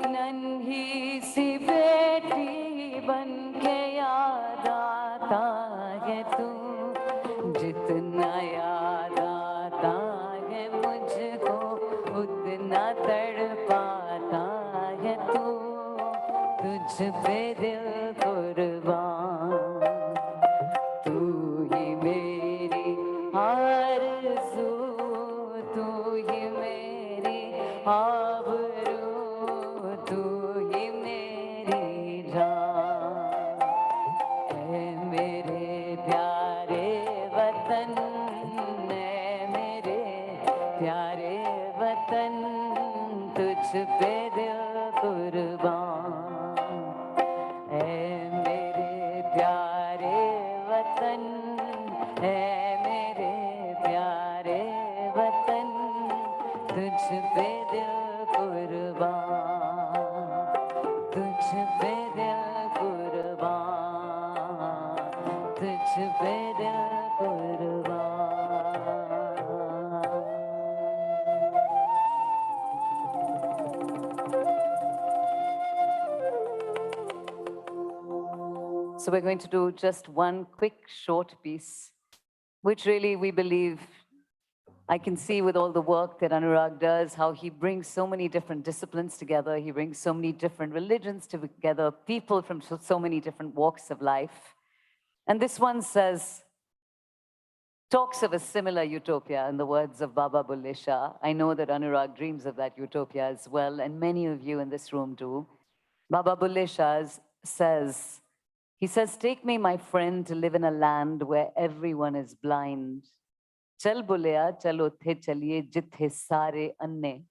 Speaker 4: नन्ही सी बेटी बनके याद आता है तू। जितना याद आता है मुझको उतना तड़पाता है तू, तुझ पे दिल कुर्बान। तू ही मेरी आरज़ू, तू ही मेरी आबरू, तू ही मेरी जान। ऐ मेरे प्यारे वतन, ऐ मेरे प्यारे वतन, तुझ पे दिल कुर्बान। ऐ मेरे प्यारे वतन, ऐ मेरे प्यारे वतन, तुझ पे दिल कुर्बान, तुझ पे दिल कुर्बान, तुझ पे दिल कुर्बान। So we're going to do just one quick short piece, which really we believe, I can see with all the work that Anurag does, how he brings so many different disciplines together. He brings so many different religions together, people from so many different walks of life. And this one says, talks of a similar utopia in the words of Baba Bulle Shah. I know that Anurag dreams of that utopia as well, and many of you in this room do. Baba Bulle Shah says, he says, take me, my friend, to live in a land where everyone is blind. Chal bulya, chal uthe chaliye jithe sare anne.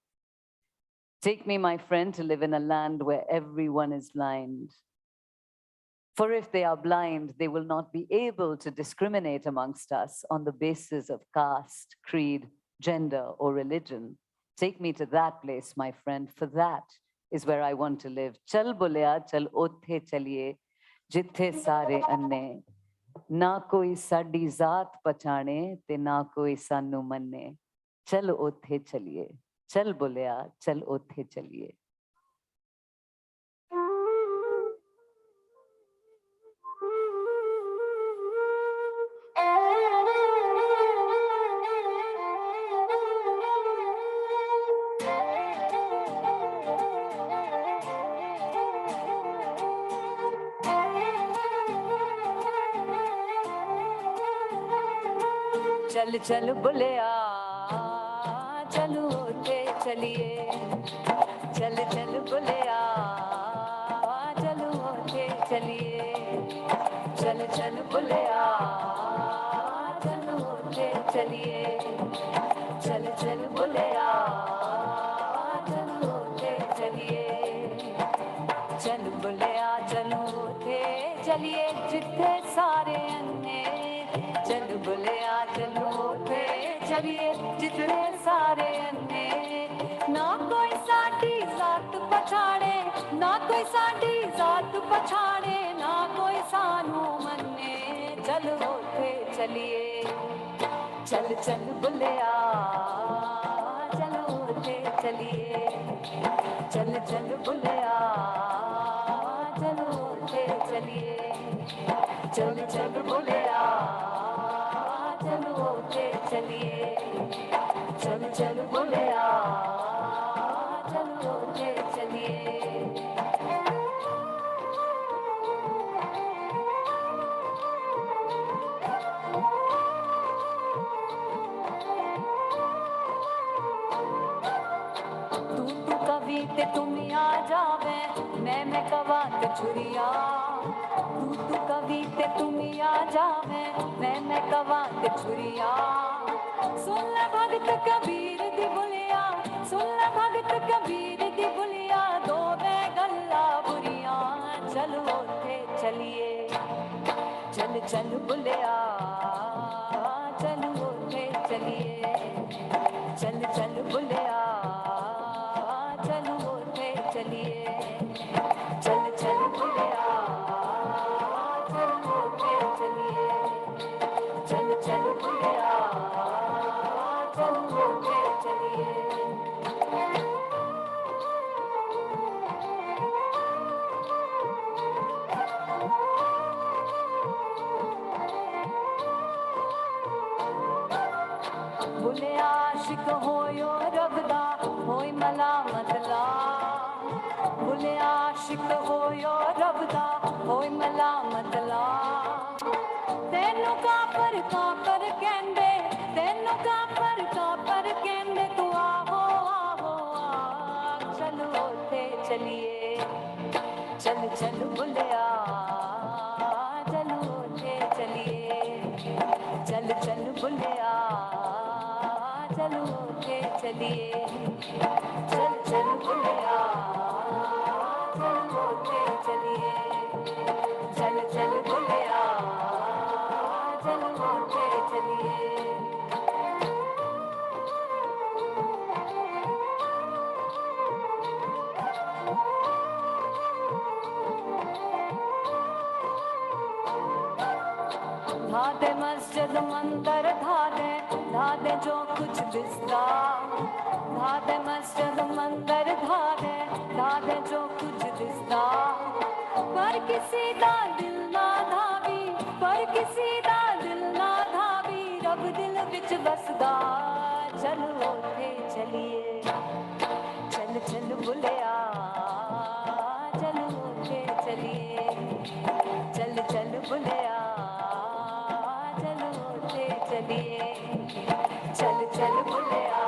Speaker 4: Take me, my friend, to live in a land where everyone is blind. For if they are blind, they will not be able to discriminate amongst us on the basis of caste, creed, gender, or religion. Take me to that place, my friend, for that is where I want to live. Chal bulya, chal uthe chaliye jithe sare anne. Na koi sadi zaat pachane, te na koi sanu manne. Chal uthe chaliye. Chal bulya, chal uthe chaliye. चल चल बुलिया चलो उठे चलिए चल चल बुलिया चलो उठे चलिए चल चल बुलिया चलो उठे चलिए चल चल बुलिया चलो उठे चलिए चल बुलिया चलो उठे चलिए जिथे सारे अन्ने चल बुलिया चलो उठे चलिए जितने सारे अन्ने ना कोई साडी जात पछाड़े ना कोई साडी जात पछाड़े ना कोई सानू मन्ने चल उठे चलिए चल चल बुलिया चल उठे चलिए चल चल बुलिया चल उठे चलिए चल चल बुलिया चल उठे चलिए चल चल बुलिया चल उठे चलिए तू कभी ते तुम आ जावे मैं कवा ते छुरिया तू कभी ते तुम आ जावे मैं कवा ते छुरिया सुन ले भगत कबीर दी बुलिया सुन ले भगत कबीर दी बुलिया दो वे गल्ला बुरिया चल उठे चलिए चल चल बुलिया चल उठे चलिए चल चल बुलिया चल उठे चलिए चल चल बुलिया चल उठे चलिए चल चल बुलिया चल उठे चलिए बुले आशिक होयो रबदा होई मलामत ला बुले आशिक होयो रबदा होई मलामत ला तेनू कापर कहंदे तेनू कापर कहंदे तू आहो आहो आ चल उठे चलिए चल चल बुलिया चल उठे चलिए चल चल बुलिया चल उठे चलिए चल चल बुलिया चल उठे चलिए चल चल बुलिया चल उठे चलिए धादे मस्जिद मंदिर धादे जो कुछ दिसदा धादे मस्जिद मंदिर धादे जो कुछ दिसदा पर किसी दा दिल ना
Speaker 3: हर किसी दा दिल ना धावी रब दिल विच बसदा चल उठे चलिए चल चल बुलिया चल उठे चलिए चल चल बुलिया चल उठे चलिए चल चल बुलिया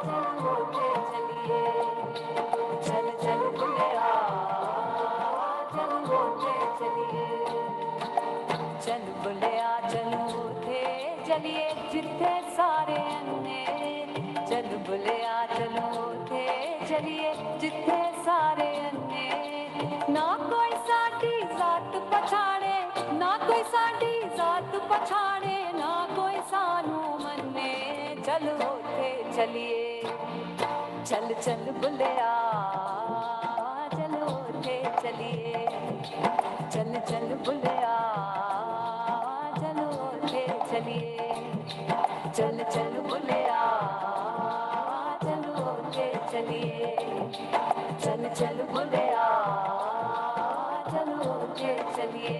Speaker 3: चल उठे चलिए चल चल बुलिया चल उठे चलिए चल बुलिया चल उठे चलिए जिथे सारे अन्ने चल बुलिया चल उठे चलिए जिथे सारे अन्ने ना कोई साडी जात पछाड़े ना कोई साडी जात पछाड़े ना कोई सानू मन्ने चल उठे चलिए चल चल बुलिया चल उठे चलिए चल चल बुलिया चल उठे चलिए चल चल बुलिया चल उठे चलिए चल चल बुलिया चल उठे चलिए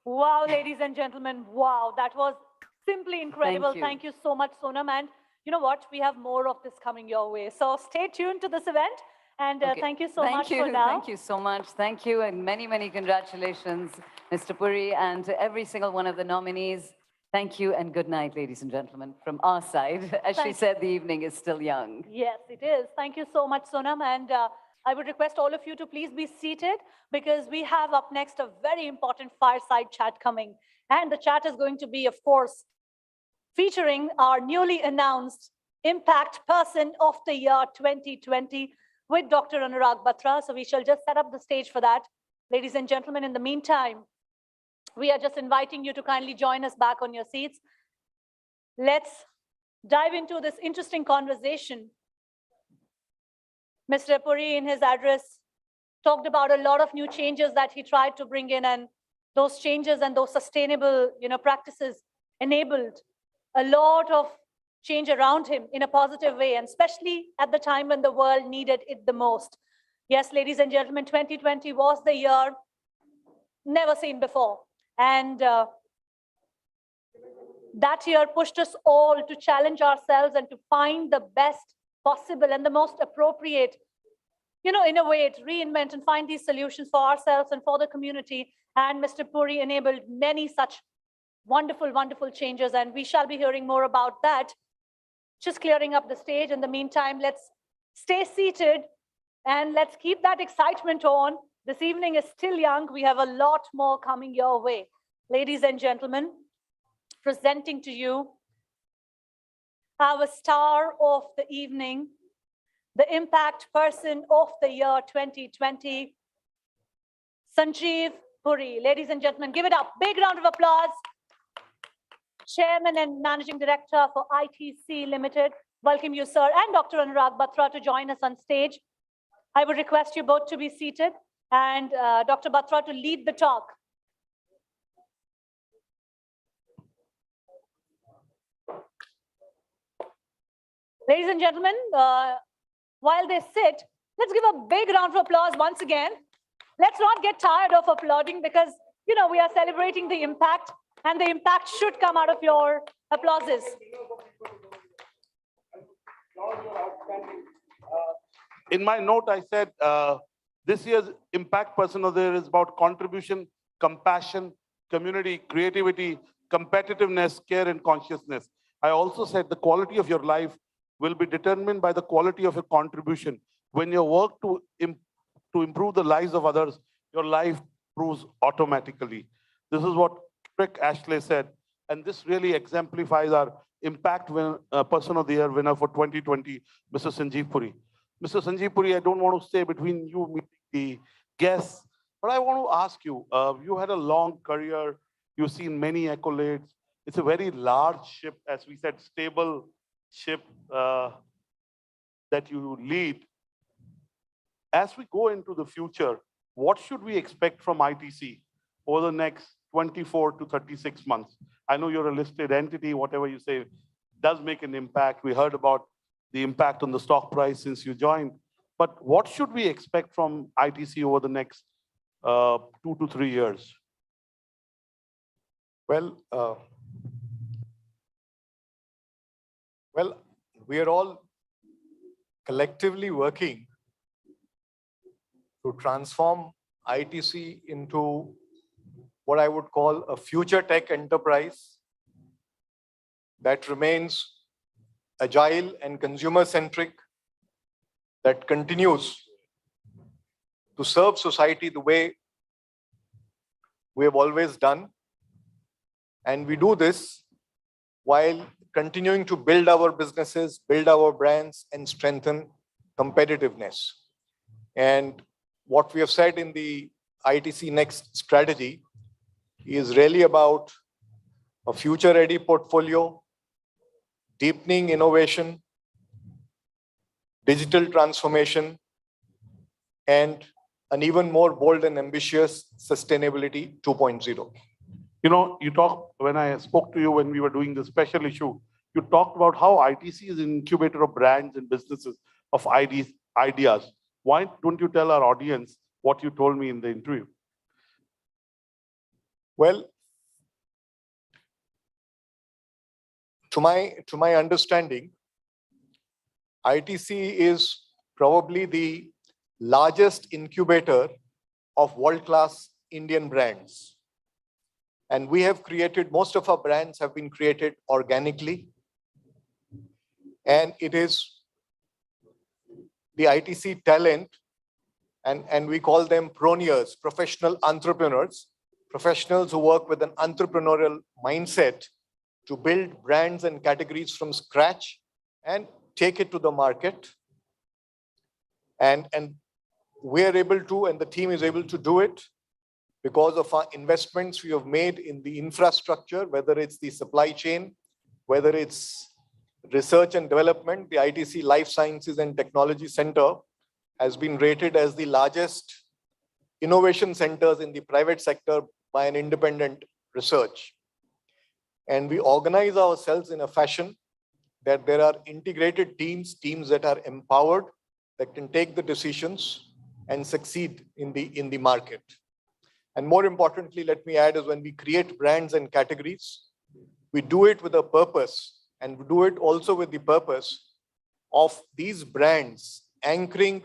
Speaker 2: Wow, ladies and gentlemen, wow, that was simply incredible.
Speaker 4: you.
Speaker 2: Thank you so much, Sonam. And you know what? We have more of this coming your way. So stay tuned to this event. And
Speaker 4: Okay.
Speaker 2: thank you so much for now.
Speaker 4: Thank you so much. Thank you, and many, many congratulations, Mr. Puri, and to every single one of the nominees. Thank you, and good night, ladies and gentlemen, from our side. As she
Speaker 2: Thank-
Speaker 4: said, the evening is still young.
Speaker 2: Yes, it is. Thank you so much, Sonam. And I would request all of you to please be seated because we have up next a very important fireside chat coming. And the chat is going to be, of course, featuring our newly announced Impact Person of the Year 2020 with Dr. Anurag Batra. So we shall just set up the stage for that. Ladies and gentlemen, in the meantime, we are just inviting you to kindly join us back on your seats. Let's dive into this interesting conversation. Mr. Puri, in his address, talked about a lot of new changes that he tried to bring in, and those changes and those sustainable, practices enabled a lot of change around him in a positive way, and especially at the time when the world needed it the most. Yes, ladies and gentlemen, 2020 was the year never seen before. And that year pushed us all to challenge ourselves and to find the best possible and the most appropriate, innovate, reinvent, and find these solutions for ourselves and for the community. And Mr. Puri enabled many such wonderful, wonderful changes. And we shall be hearing more about that. Just clearing up the stage. In the meantime, let's stay seated and let's keep that excitement on. This evening is still young. We have a lot more coming your way. Ladies and gentlemen, presenting to you our star of the evening, the Impact Person of the Year 2020, Sanjeev Puri. Ladies and gentlemen, give it up. Big round of applause. Chairman and Managing Director for ITC Limited. Welcome you, sir, and Dr. Anurag Batra to join us on stage. I would request you both to be seated and Dr. Batra to lead the talk. Ladies and gentlemen, while they sit, let's give a big round of applause once again. Let's not get tired of applauding because, we are celebrating the impact, and the impact should come out of your applauses.
Speaker 1: In my note, I said this year's Impact Person of the Year is about contribution, compassion, community, creativity, competitiveness, care, and consciousness. I also said the quality of your life will be determined by the quality of your contribution. When you work to improve the lives of others, your life proves automatically. This is what Rick Ashley said, and this really exemplifies our Impact Person of the Year winner for 2020, Mr. Sanjeev Puri. Mr. Sanjeev Puri, I don't want to stay between you meeting the guests, but I want to ask you, you had a long career, you've seen many accolades. It's a very large ship, as we said, stable ship that you lead. As we go into the future, what should we expect from ITC over the next 24 to 36 months? I know you're a listed entity, whatever you say does make an impact. We heard about the impact on the stock price since you joined, but what should we expect from ITC over the next 2 to 3 years?
Speaker 9: Well, we are all collectively working to transform ITC into what I would call a future tech enterprise that remains agile and consumer-centric, that continues to serve society the way we have always done. And we do this while continuing to build our businesses, build our brands, and strengthen competitiveness. And what we have said in the ITC Next strategy is really about a future-ready portfolio, deepening innovation, digital transformation, and an even more bold and ambitious sustainability 2.0.
Speaker 1: You know, you talked, when I spoke to you when we were doing the special issue, you talked about how ITC is an incubator of brands and businesses, of ideas. Why don't you tell our audience what you told me in the interview?
Speaker 9: Well, to my understanding, ITC is probably the largest incubator of world-class Indian brands. And we have created, most of our brands have been created organically. And it is the ITC talent, and we call them pioneers, professional entrepreneurs, professionals who work with an entrepreneurial mindset to build brands and categories from scratch and take it to the market. And we are able to, and the team is able to do it because of our investments we have made in the infrastructure, whether it's the supply chain, whether it's research and development. The ITC Life Sciences and Technology Center has been rated as the largest innovation centers in the private sector by an independent research. And we organize ourselves in a fashion that there are integrated teams that are empowered, that can take the decisions and succeed in the market. And more importantly, let me add, is when we create brands and categories, we do it with a purpose, and we do it also with the purpose of these brands anchoring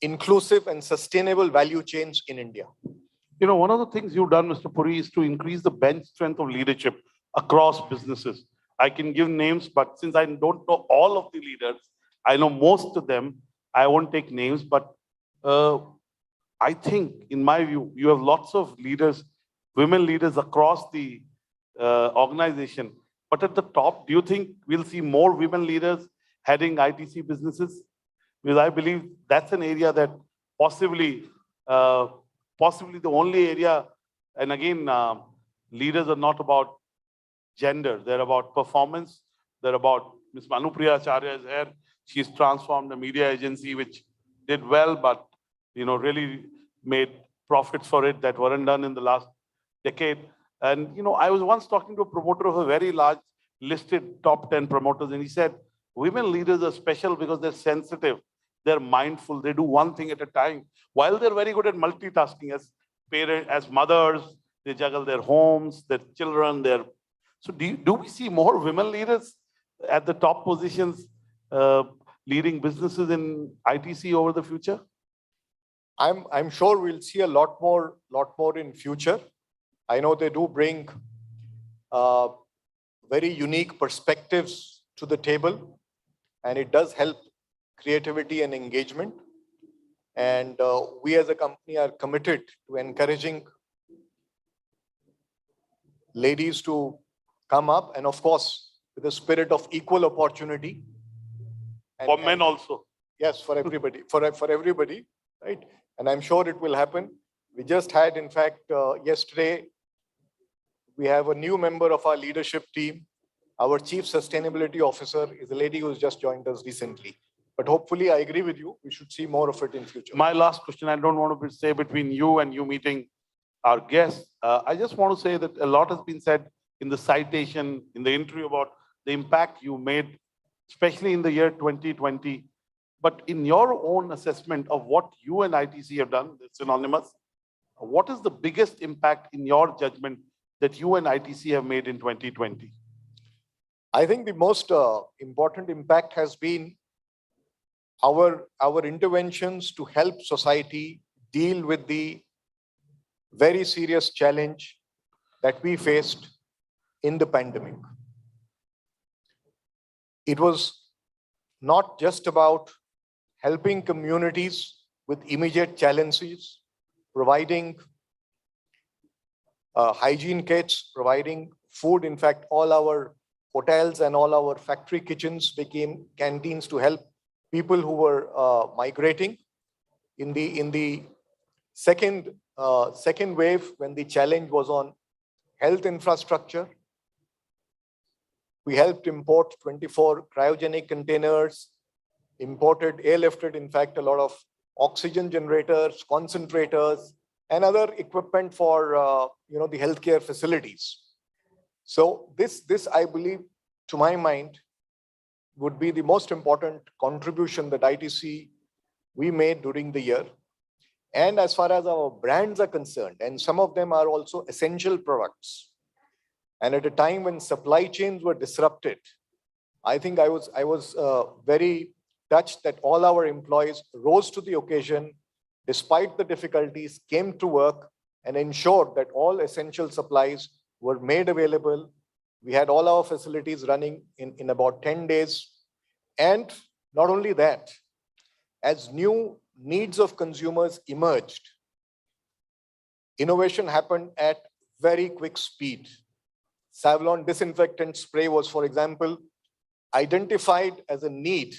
Speaker 9: inclusive and sustainable value chains in India.
Speaker 1: You know, one of the things you've done, Mr. Puri, is to increase the bench strength of leadership across businesses. I can give names, but since I don't know all of the leaders, I know most of them. I won't take names, but I think, in my view, you have lots of leaders, women leaders across the organization. But at the top, do you think we'll see more women leaders heading ITC businesses? Because I believe that's an area that possibly the only area, and again, leaders are not about gender, they're about performance, they're about, Ms. Manupriya Acharya is here, she's transformed a media agency which did well, but really made profits for it that weren't done in the last decade. And I was once talking to a promoter of a very large listed top 10 promoters, and he said, women leaders are special because they're sensitive, they're mindful, they do one thing at a time. While they're very good at multitasking as parents, as mothers, they juggle their homes, their children, So do we see more women leaders at the top positions leading businesses in ITC over the future?
Speaker 9: I'm sure we'll see a lot more in future. I know they do bring very unique perspectives to the table, and it does help creativity and engagement. And we as a company are committed to encouraging ladies to come up, and of course, with a spirit of equal opportunity.
Speaker 1: For men also.
Speaker 9: Yes, for everybody, for everybody, right? And I'm sure it will happen. We just had, in fact, yesterday, we have a new member of our leadership team. Our Chief Sustainability Officer is a lady who's just joined us recently. But hopefully, I agree with you, we should see more of it in future.
Speaker 1: My last question, I don't want to say between you and you meeting our guests. I just want to say that a lot has been said in the citation, in the interview about the impact you made, especially in the year 2020. But in your own assessment of what you and ITC have done, it's synonymous, what is the biggest impact in your judgment that you and ITC have made in 2020?
Speaker 9: I think the most important impact has been our interventions to help society deal with the very serious challenge that we faced in the pandemic. It was not just about helping communities with immediate challenges, providing hygiene kits, providing food. In fact, all our hotels and all our factory kitchens became canteens to help people who were migrating. In the second wave, when the challenge was on health infrastructure, we helped import 24 cryogenic containers, imported, airlifted, in fact, a lot of oxygen generators, concentrators, and other equipment for the healthcare facilities. So this, I believe, to my mind, would be the most important contribution that ITC we made during the year. And as far as our brands are concerned, and some of them are also essential products. And at a time when supply chains were disrupted, I think I was very touched that all our employees rose to the occasion, despite the difficulties, came to work and ensured that all essential supplies were made available. We had all our facilities running in about 10 days. And not only that, as new needs of consumers emerged, innovation happened at very quick speed. Savlon disinfectant spray was, for example, identified as a need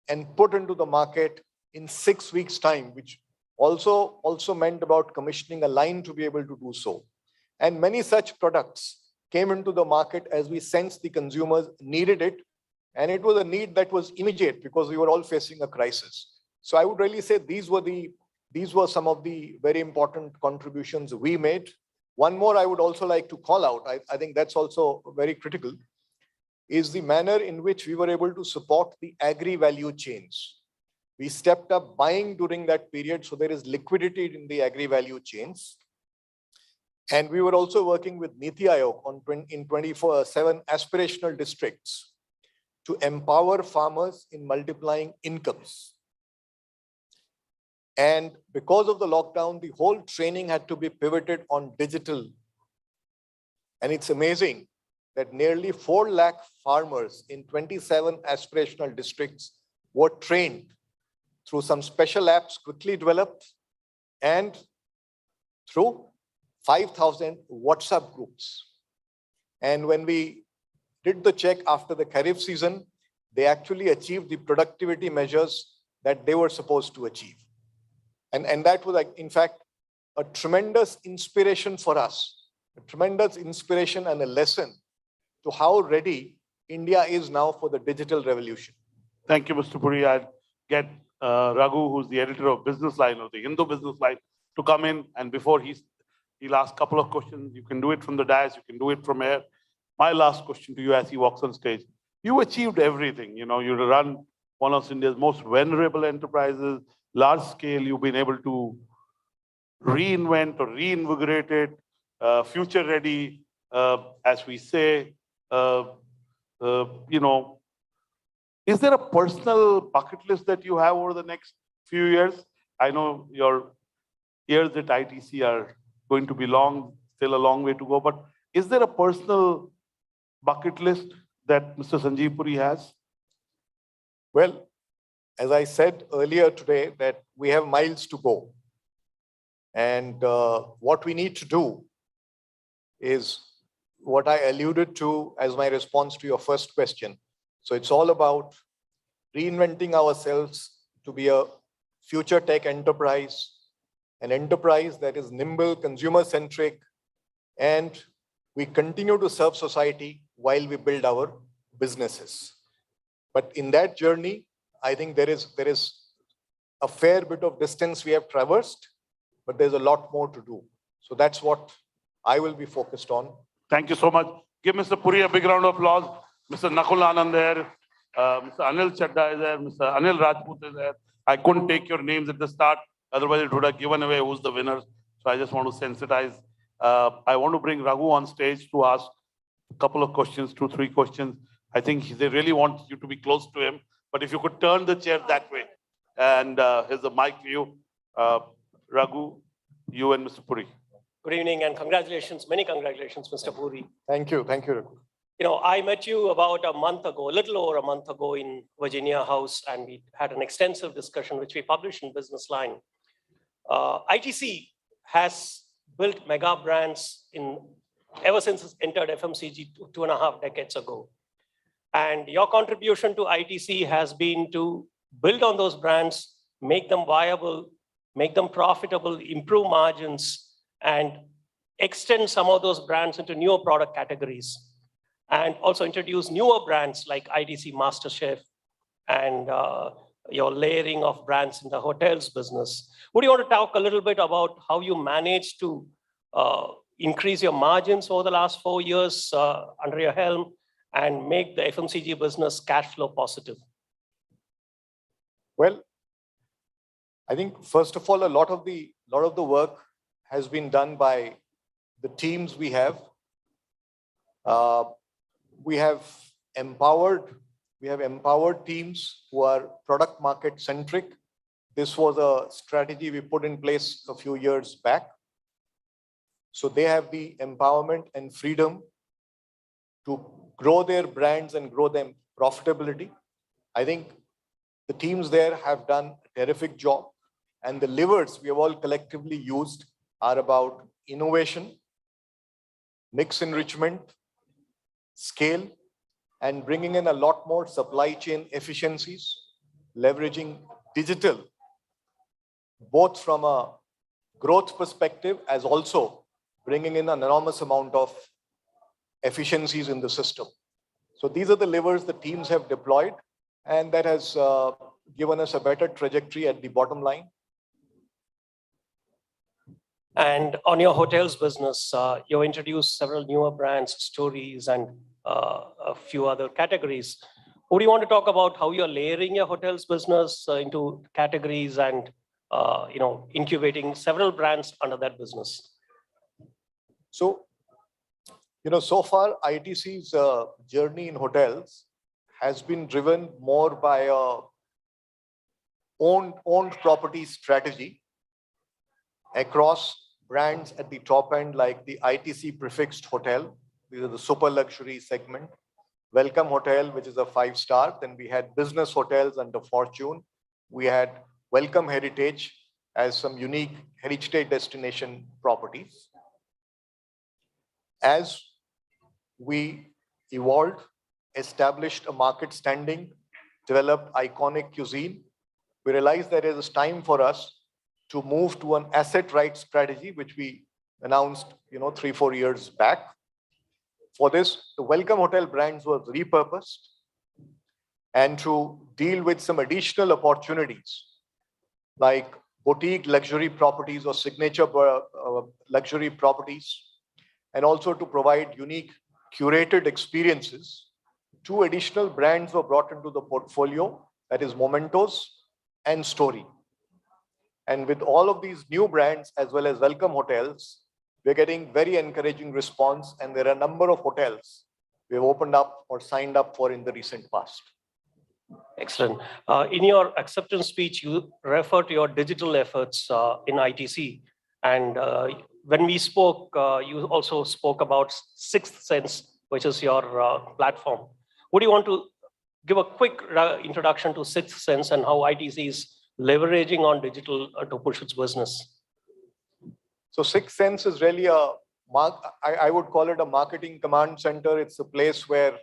Speaker 9: and put into the market in 6 weeks' time, which also meant about commissioning a line to be able to do so. And many such products came into the market as we sensed the consumers needed it. And it was a need that was immediate because we were all facing a crisis. So I would really say these were some of the very important contributions we made. One more I would also like to call out, I think that's also very critical, is the manner in which we were able to support the agri-value chains. We stepped up buying during that period, so there is liquidity in the agri-value chains. And we were also working with Niti Aayog in 24/7 aspirational districts to empower farmers in multiplying incomes. And because of the lockdown, the whole training had to be pivoted on digital. And it's amazing that nearly 4 lakh farmers in 27 aspirational districts were trained through some special apps quickly developed and through 5,000 WhatsApp groups. And when we did the check after the Kharif season, they actually achieved the productivity measures that they were supposed to achieve. And that was, like, in fact, a tremendous inspiration for us, a tremendous inspiration and a lesson to how ready India is now for the digital revolution.
Speaker 1: Thank you, Mr. Puri. I'll get Raghu, who's the editor of Business Line, or the Hindu Business Line, to come in. And before he'll ask a couple of questions. You can do it from the dais, you can do it from here. My last question to you as he walks on stage. You achieved everything. You run one of India's most venerable enterprises, large scale. You've been able to reinvent or reinvigorate it, future ready, as we say. Is there a personal bucket list that you have over the next few years? I know your years at ITC are going to be long, still a long way to go, but is there a personal bucket list that Mr. Sanjeev Puri has?
Speaker 9: Well, as I said earlier today, that we have miles to go. And what we need to do is what I alluded to as my response to your first question. So it's all about reinventing ourselves to be a future tech enterprise, an enterprise that is nimble, consumer-centric, and we continue to serve society while we build our businesses. But in that journey, I think there is a fair bit of distance we have traversed, but there's a lot more to do. So that's what I will be focused on.
Speaker 1: Thank you so much. Give Mr. Puri a big round of applause. Mr. Nakul Anand there, Mr. Anil Chadda is there, Mr. Anil Rajput is there. I couldn't take your names at the start, otherwise it would have given away who's the winners. So I just want to sensitize. I want to bring Raghu on stage to ask a couple of questions, 2-3 questions. I think they really want you to be close to him. But if you could turn the chair that way, and here's the mic for you, Raghu, you and Mr. Puri.
Speaker 10: Good evening and congratulations, many congratulations, Mr. Puri.
Speaker 9: Thank you, Raghu.
Speaker 10: You know, I met you about a month ago, a little over a month ago in Virginia House, and we had an extensive discussion, which we published in Business Line. ITC has built mega brands ever since it entered FMCG 2.5 decades ago. And your contribution to ITC has been to build on those brands, make them viable, make them profitable, improve margins, and extend some of those brands into newer product categories. And also introduce newer brands like ITC MasterChef and your layering of brands in the hotels business. Would you want to talk a little bit about how you managed to increase your margins over the last 4 years under your helm and make the FMCG business cash flow positive?
Speaker 9: Well, I think first of all, a lot of the work has been done by the teams we have. We have empowered teams who are product market centric. This was a strategy we put in place a few years back. So they have the empowerment and freedom to grow their brands and grow them profitability. I think the teams there have done a terrific job, and the levers we have all collectively used are about innovation, mix enrichment, scale, and bringing in a lot more supply chain efficiencies, leveraging digital, both from a growth perspective as also bringing in an enormous amount of efficiencies in the system. So these are the levers the teams have deployed, and that has given us a better trajectory at the bottom line.
Speaker 10: And on your hotels business, you introduced several newer brands, stories, and a few other categories. Would you want to talk about how you're layering your hotels business into categories and incubating several brands under that business?
Speaker 9: So, so far ITC's journey in hotels has been driven more by a owned property strategy across brands at the top end, like the ITC prefixed hotel. These are the super luxury segment. Welcome Hotel, which is a 5-star. Then we had business hotels under Fortune. We had Welcome Heritage as some unique heritage destination properties. As we evolved, established a market standing, developed iconic cuisine, we realized that it is time for us to move to an asset right strategy, which we announced 3-4 years back. For this, the Welcome Hotel brands was repurposed, and to deal with some additional opportunities like boutique luxury properties or signature luxury properties, and also to provide unique curated experiences, 2 additional brands were brought into the portfolio, that is Mementos and Story. And with all of these new brands as well as Welcome Hotels, we're getting very encouraging response, and there are a number of hotels we've opened up or signed up for in the recent past.
Speaker 10: Excellent. In your acceptance speech, you refer to your digital efforts in ITC. And when we spoke, you also spoke about Sixth Sense, which is your platform. Would you want to give a quick introduction to Sixth Sense and how ITC is leveraging on digital to push its business.
Speaker 9: So Sixth Sense is really I would call it a marketing command center. It's a place where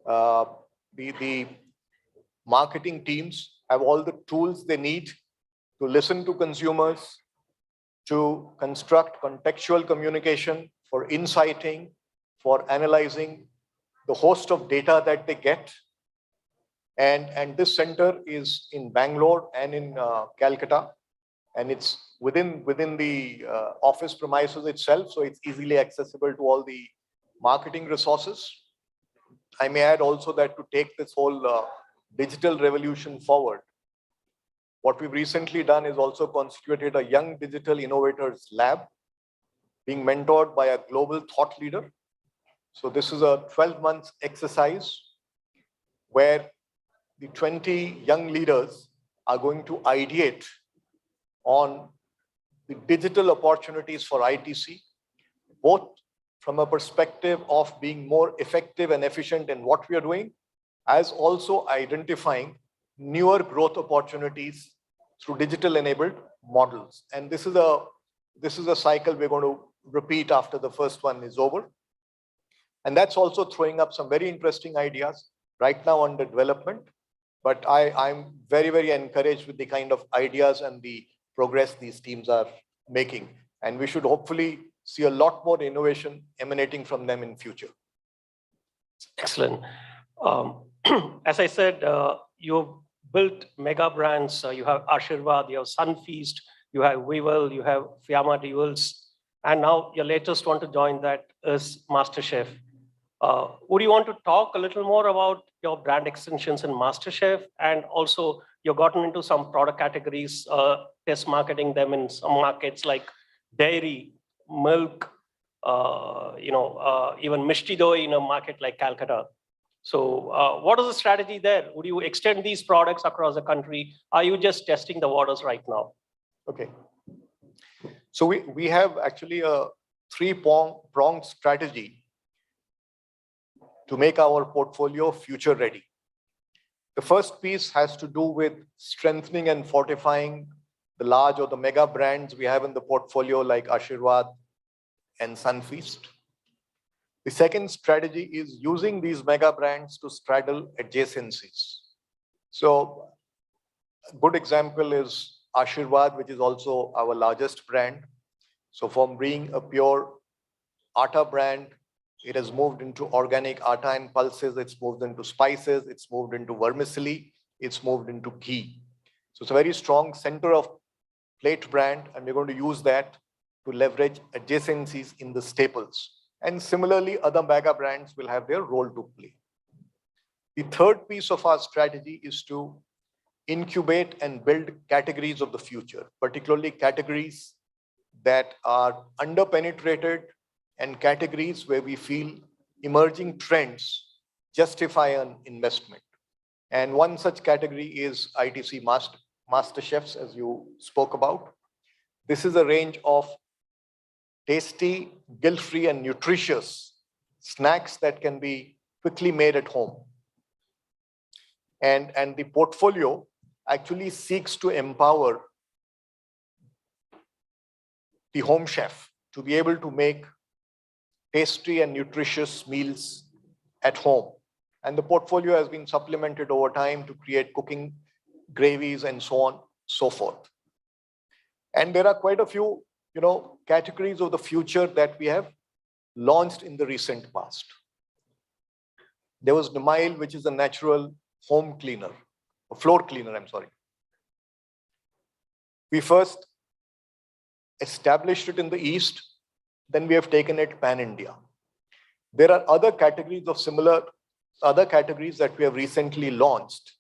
Speaker 9: the marketing teams have all the tools they need to listen to consumers, to construct contextual communication, for insighting, for analyzing the host of data that they get. And this center is in Bangalore and in Calcutta, and it's within the office premises itself, so it's easily accessible to all the marketing resources. I may add also that to take this whole digital revolution forward, what we've recently done is also constituted a young digital innovators lab being mentored by a global thought leader. So this is a 12-month exercise where the 20 young leaders are going to ideate on the digital opportunities for ITC, both from a perspective of being more effective and efficient in what we are doing, as also identifying newer growth opportunities through digital enabled models. And this is a cycle we're going to repeat after the first one is over. And that's also throwing up some very interesting ideas right now under development. But I'm very, very encouraged with the kind of ideas and the progress these teams are making. And we should hopefully see a lot more innovation emanating from them in future.
Speaker 10: Excellent. As I said, you've built mega brands. You have Ashirvad, you have Sunfeast, you have Weevil, you have Fiamma Devils, and now your latest one to join that is MasterChef. Would you want to talk a little more about your brand extensions in MasterChef, and also you've gotten into some product categories, test marketing them in some markets like dairy, milk, even Mishti Doi in a market like Calcutta. So what is the strategy there? Would you extend these products across the country? Are you just testing the waters right now?
Speaker 9: Okay. So we have actually a three-pronged strategy to make our portfolio future ready. The first piece has to do with strengthening and fortifying the large or the mega brands we have in the portfolio like Ashirvad and Sunfeast. The second strategy is using these mega brands to straddle adjacencies. So a good example is Ashirvad, which is also our largest brand. So from being a pure atta brand, it has moved into organic atta and pulses, it's moved into spices, it's moved into vermicelli, it's moved into ghee. So it's a very strong center of plate brand, and we're going to use that to leverage adjacencies in the staples. And similarly, other mega brands will have their role to play. The third piece of our strategy is to incubate and build categories of the future, particularly categories that are under-penetrated and categories where we feel emerging trends justify an investment. And one such category is ITC MasterChefs, as you spoke about. This is a range of tasty, guilt-free, and nutritious snacks that can be quickly made at home. And the portfolio actually seeks to empower the home chef to be able to make tasty and nutritious meals at home. And the portfolio has been supplemented over time to create cooking gravies and so on, so forth. And there are quite a few, categories of the future that we have launched in the recent past. There was Nemail, which is a natural home cleaner, a floor cleaner, I'm sorry. We first established it in the East, then we have taken it pan-India. There are other categories that we have recently launched,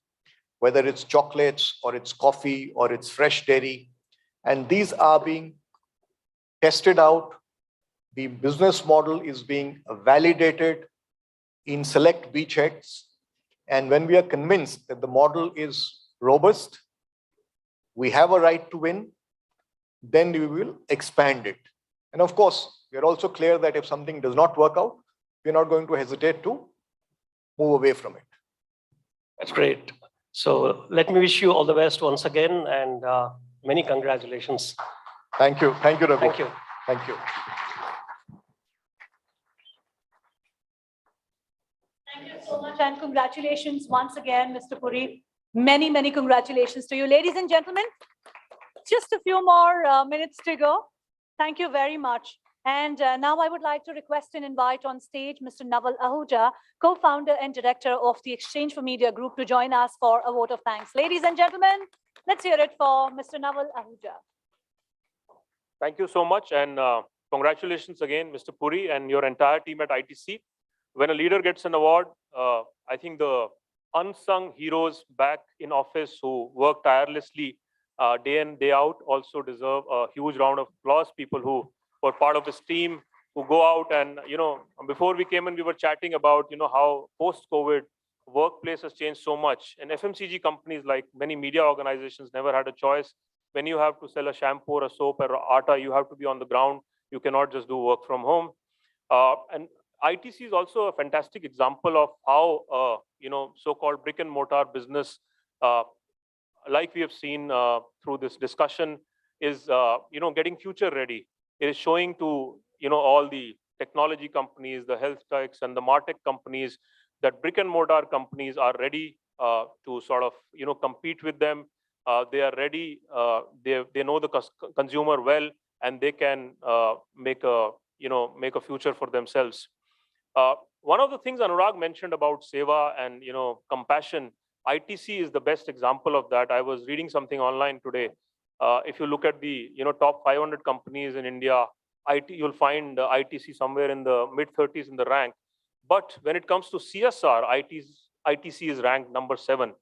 Speaker 9: whether it's chocolates or it's coffee or it's fresh dairy, and these are being tested out. The business model is being validated in select beachheads, and when we are convinced that the model is robust, we have a right to win, then we will expand it. And of course, we are also clear that if something does not work out, we're not going to hesitate to move away from it.
Speaker 10: That's great. So let me wish you all the best once again and many congratulations.
Speaker 9: Thank you. Thank you, Raghu.
Speaker 10: Thank you.
Speaker 9: Thank you.
Speaker 2: Thank you so much and congratulations once again, Mr. Puri. Many, many congratulations to you. Ladies and gentlemen, just a few more minutes to go. Thank you very much. And now I would like to request and invite on stage Mr. Naval Ahuja, co-founder and director of the Exchange for Media Group, to join us for a vote of thanks. Ladies and gentlemen, let's hear it for Mr. Naval Ahuja.
Speaker 11: Thank you so much, and congratulations again, Mr. Puri and your entire team at ITC. When a leader gets an award, I think the unsung heroes back in office who work tirelessly day in, day out also deserve a huge round of applause. People who were part of this team, who go out and, before we came in, we were chatting about, how post-COVID workplace has changed so much. And FMCG companies, like many media organizations, never had a choice. When you have to sell a shampoo or a soap or atta, you have to be on the ground. You cannot just do work from home. And ITC is also a fantastic example of how, so-called brick and mortar business, like we have seen through this discussion, is, getting future ready. It is showing to, all the technology companies, the health techs and the MarTech companies that brick and mortar companies are ready to sort of, compete with them. They are ready. They know the consumer well, and they can make a future for themselves. One of the things Anurag mentioned about seva and compassion, ITC is the best example of that. I was reading something online today. If you look at the top 500 companies in India, you'll find ITC somewhere in the mid-30s in the rank. But when it comes to CSR, ITC is ranked number 7.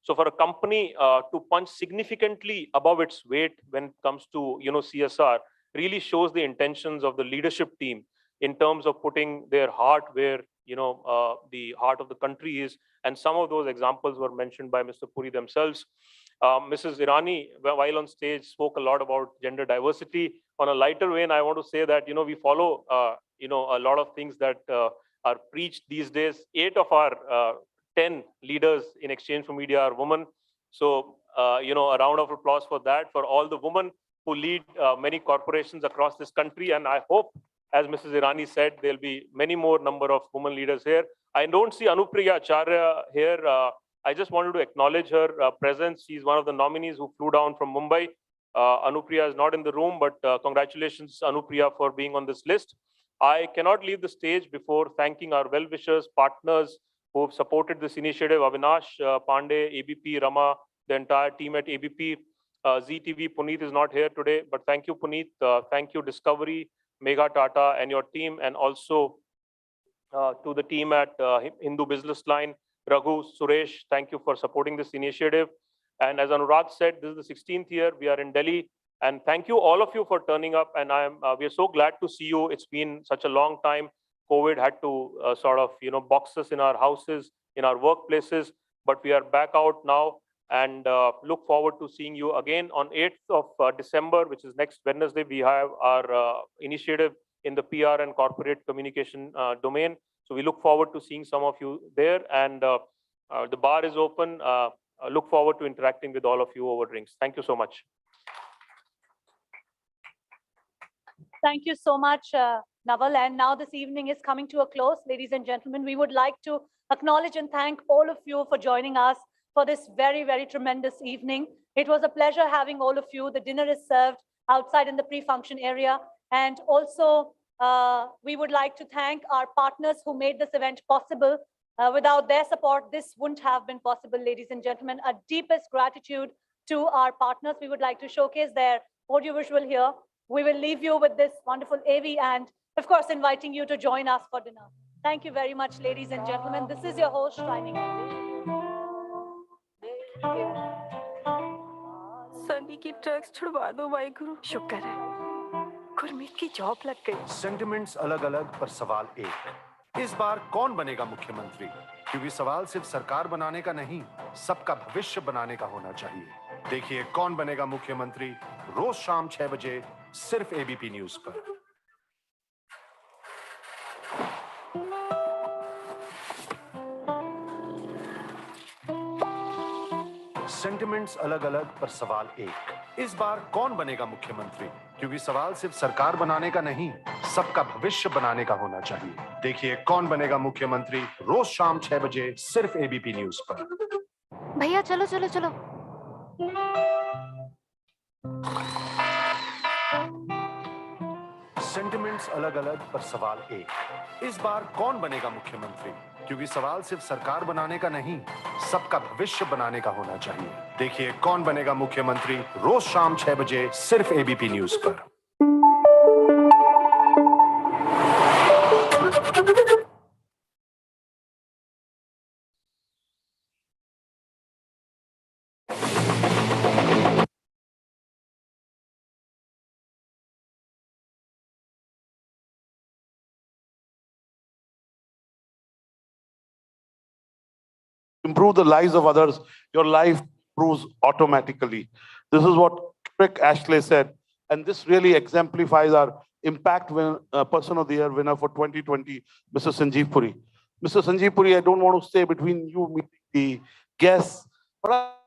Speaker 11: So for a company to punch significantly above its weight when it comes to CSR really shows the intentions of the leadership team in terms of putting their heart where the heart of the country is. And some of those examples were mentioned by Mr. Puri themselves. Mrs. Irani, while on stage, spoke a lot about gender diversity. On a lighter vein, I want to say that we follow a lot of things that are preached these days. 8 of our 10 leaders in Exchange for Media are women. So a round of applause for that, for all the women who lead many corporations across this country. And I hope, as Mrs. Irani said, there'll be many more number of women leaders here. I don't see Anupriya Acharya here. I just wanted to acknowledge her presence. She's one of the nominees who flew down from Mumbai. Anupriya is not in the room, but congratulations, Anupriya, for being on this list. I cannot leave the stage before thanking our well-wishers, partners who have supported this initiative: Avinash Pandey, ABP, Rama, the entire team at ABP. ZTV, Puneet is not here today, but thank you, Puneet. Thank you, Discovery, Mega Tata, and your team, and also to the team at Hindu Business Line, Raghu, Suresh, thank you for supporting this initiative. And as Anurag said, this is the 16th year. We are in Delhi. And thank you, all of you, for turning up. And we are so glad to see you. It's been such a long time. COVID had to sort of, box us in our houses, in our workplaces. But we are back out now and look forward to seeing you again on 8th of December, which is next Wednesday. We have our initiative in the PR and corporate communication domain. So we look forward to seeing some of you there. And the bar is open. Look forward to interacting with all of you over drinks. Thank you so much.
Speaker 2: Thank you so much, Naval. And now this evening is coming to a close. Ladies and gentlemen, we would like to acknowledge and thank all of you for joining us for this very, very tremendous evening. It was a pleasure having all of you. The dinner is served outside in the pre-function area. And also, we would like to thank our partners who made this event possible. Without their support, this wouldn't have been possible, ladies and gentlemen. Our deepest gratitude to our partners. We would like to showcase their audiovisual here. We will leave you with this wonderful AV and, of course, inviting you to join us for dinner. Thank you very much, ladies and gentlemen. This is your host signing off.
Speaker 12: Sunny की drugs छुड़वा दो वाहिगुरु। शुक्र है गुरमीत की job लग गई।
Speaker 13: Sentiments अलग-अलग पर सवाल एक। इस बार कौन बनेगा मुख्यमंत्री? क्योंकि सवाल सिर्फ सरकार बनाने का नहीं, सबका भविष्य बनाने का होना चाहिए। देखिए कौन बनेगा मुख्यमंत्री रोज शाम 6 बजे सिर्फ एबीपी न्यूज पर। सेंटिमेंट्स अलग अलग पर सवाल एक, इस बार कौन बनेगा मुख्यमंत्री? क्योंकि सवाल सिर्फ सरकार बनाने का नहीं, सबका भविष्य बनाने का होना चाहिए। देखिए कौन बनेगा मुख्यमंत्री रोज शाम 6 बजे सिर्फ एबीपी न्यूज पर।
Speaker 12: भैया चलो चलो चलो।
Speaker 13: सेंटिमेंट्स अलग अलग पर सवाल एक, इस बार कौन बनेगा मुख्यमंत्री? क्योंकि सवाल सिर्फ सरकार बनाने का नहीं, सबका भविष्य बनाने का होना चाहिए। देखिए कौन बनेगा मुख्यमंत्री रोज शाम 6 बजे सिर्फ एबीपी न्यूज पर।
Speaker 1: Improve the lives of others, your life improves automatically. This is what Crick Ashley said, and this really exemplifies our Person of the Year winner for 2020, Mr. Sanjeev Puri. Mr. Sanjeev Puri, I don't want to stay between you meeting the guests, but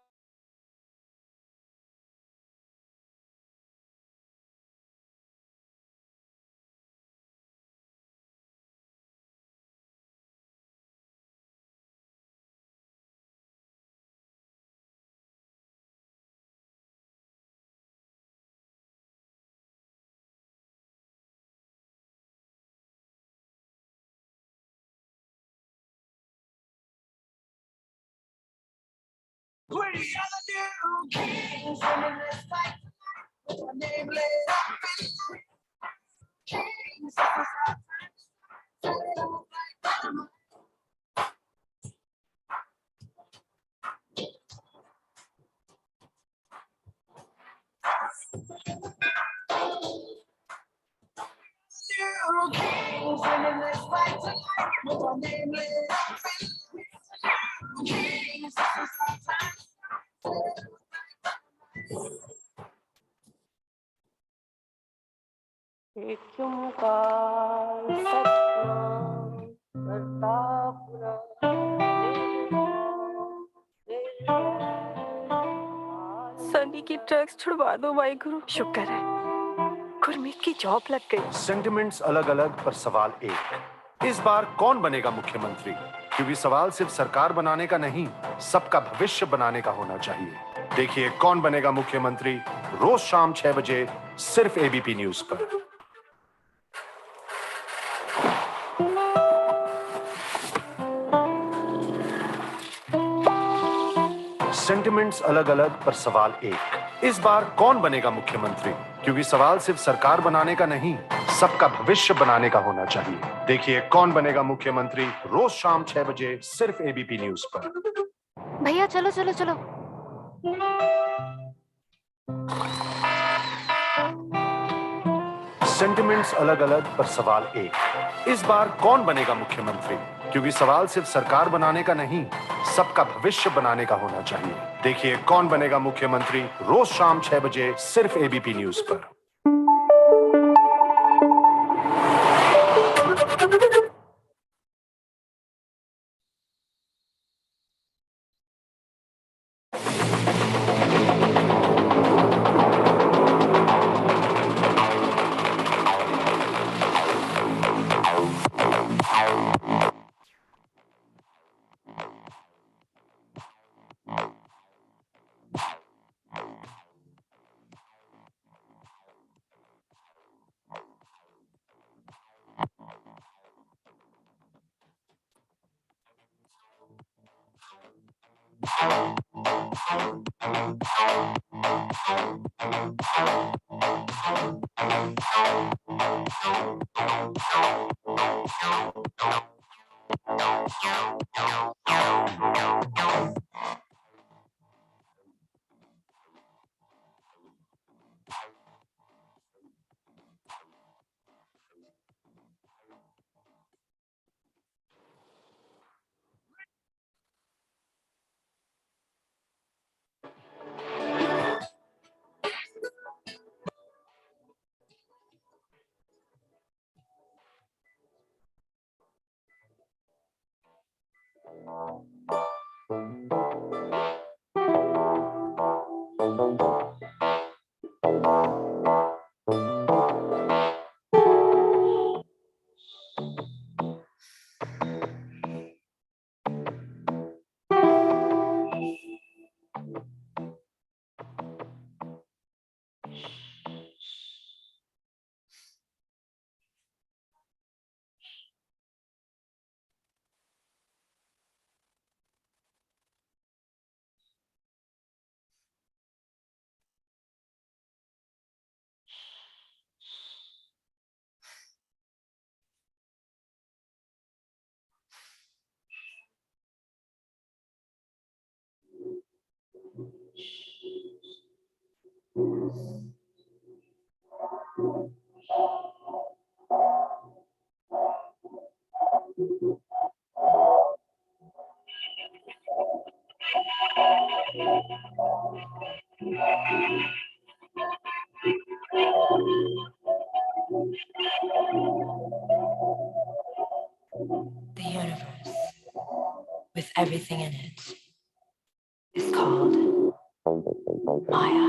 Speaker 12: एक ओंकार सतनाम करता पुरख सनी की drugs छुड़वा दो वाहिगुरु। शुक्र है गुरमीत की job लग गई।
Speaker 13: सेंटिमेंट्स अलग अलग पर सवाल एक, इस बार कौन बनेगा मुख्यमंत्री? क्योंकि सवाल सिर्फ सरकार बनाने का नहीं, सबका भविष्य बनाने का होना चाहिए। देखिए कौन बनेगा मुख्यमंत्री रोज शाम 6 बजे सिर्फ एबीपी न्यूज पर। सेंटिमेंट्स अलग अलग पर सवाल एक, इस बार कौन बनेगा मुख्यमंत्री? क्योंकि सवाल सिर्फ सरकार बनाने का नहीं, सबका भविष्य बनाने का होना चाहिए। देखिए कौन बनेगा मुख्यमंत्री रोज शाम 6 बजे सिर्फ एबीपी न्यूज पर।
Speaker 12: भैया चलो चलो चलो।
Speaker 13: सेंटिमेंट्स अलग अलग पर सवाल एक, इस बार कौन बनेगा मुख्यमंत्री? क्योंकि सवाल सिर्फ सरकार बनाने का नहीं, सबका भविष्य बनाने का होना चाहिए। देखिए कौन बनेगा मुख्यमंत्री रोज शाम 6 बजे सिर्फ एबीपी न्यूज पर।
Speaker 12: The universe, with everything in it, is called Maya.